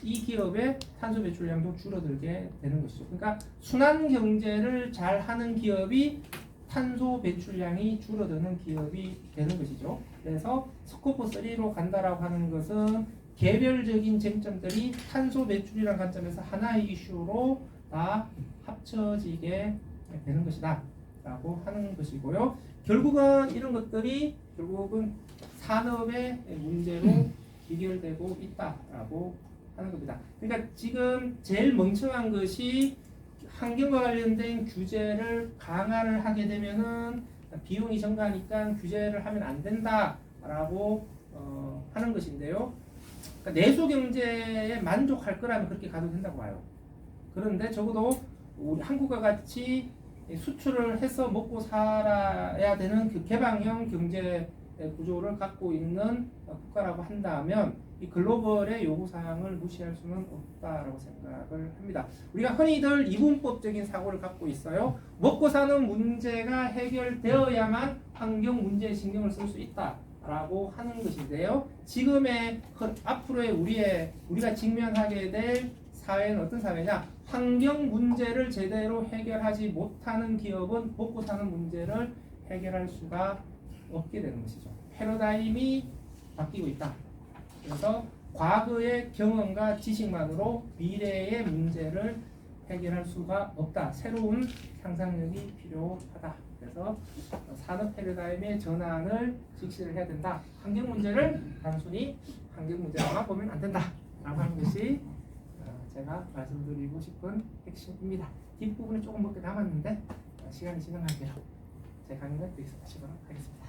이 기업의 탄소 배출량도 줄어들게 되는 것이죠. 그러니까 순환 경제를 잘 하는 기업이 탄소 배출량이 줄어드는 기업이 되는 것이죠. 그래서 스코프 3로 간다라고 하는 것은 개별적인 쟁점들이 탄소 배출이라는 관점에서 하나의 이슈로 다 합쳐지게 되는 것이다 라고 하는 것이고요. 결국은 이런 것들이 결국은 산업의 문제로 귀결되고 있다라고 하는 겁니다. 그러니까 지금 제일 멍청한 것이 환경과 관련된 규제를 강화를 하게 되면은 비용이 증가하니까 규제를 하면 안 된다라고 하는 것인데요. 그러니까 내수 경제에 만족할 거라면 그렇게 가도 된다고 봐요. 그런데 적어도 우리 한국과 같이 수출을 해서 먹고 살아야 되는 그 개방형 경제 구조를 갖고 있는 국가라고 한다면 이 글로벌의 요구사항을 무시할 수는 없다라고 생각을 합니다. 우리가 흔히들 이분법적인 사고를 갖고 있어요. 먹고 사는 문제가 해결되어야만 환경 문제에 신경을 쓸 수 있다라고 하는 것인데요. 지금의 앞으로의 우리가 직면하게 될 사회는 어떤 사회냐? 환경 문제를 제대로 해결하지 못하는 기업은 먹고 사는 문제를 해결할 수가 없게 되는 것이죠. 패러다임이 바뀌고 있다. 그래서 과거의 경험과 지식만으로 미래의 문제를 해결할 수가 없다. 새로운 상상력이 필요하다. 그래서 산업 패러다임의 전환을 직시를 해야 된다. 환경 문제를 단순히 환경 문제로만 보면 안 된다. 라고 하는 것이 제가 말씀드리고 싶은 핵심입니다. 뒷부분이 조금 몇 개 남았는데 시간이 지나간 대로 제 강의는 여기서 마치도록 하겠습니다.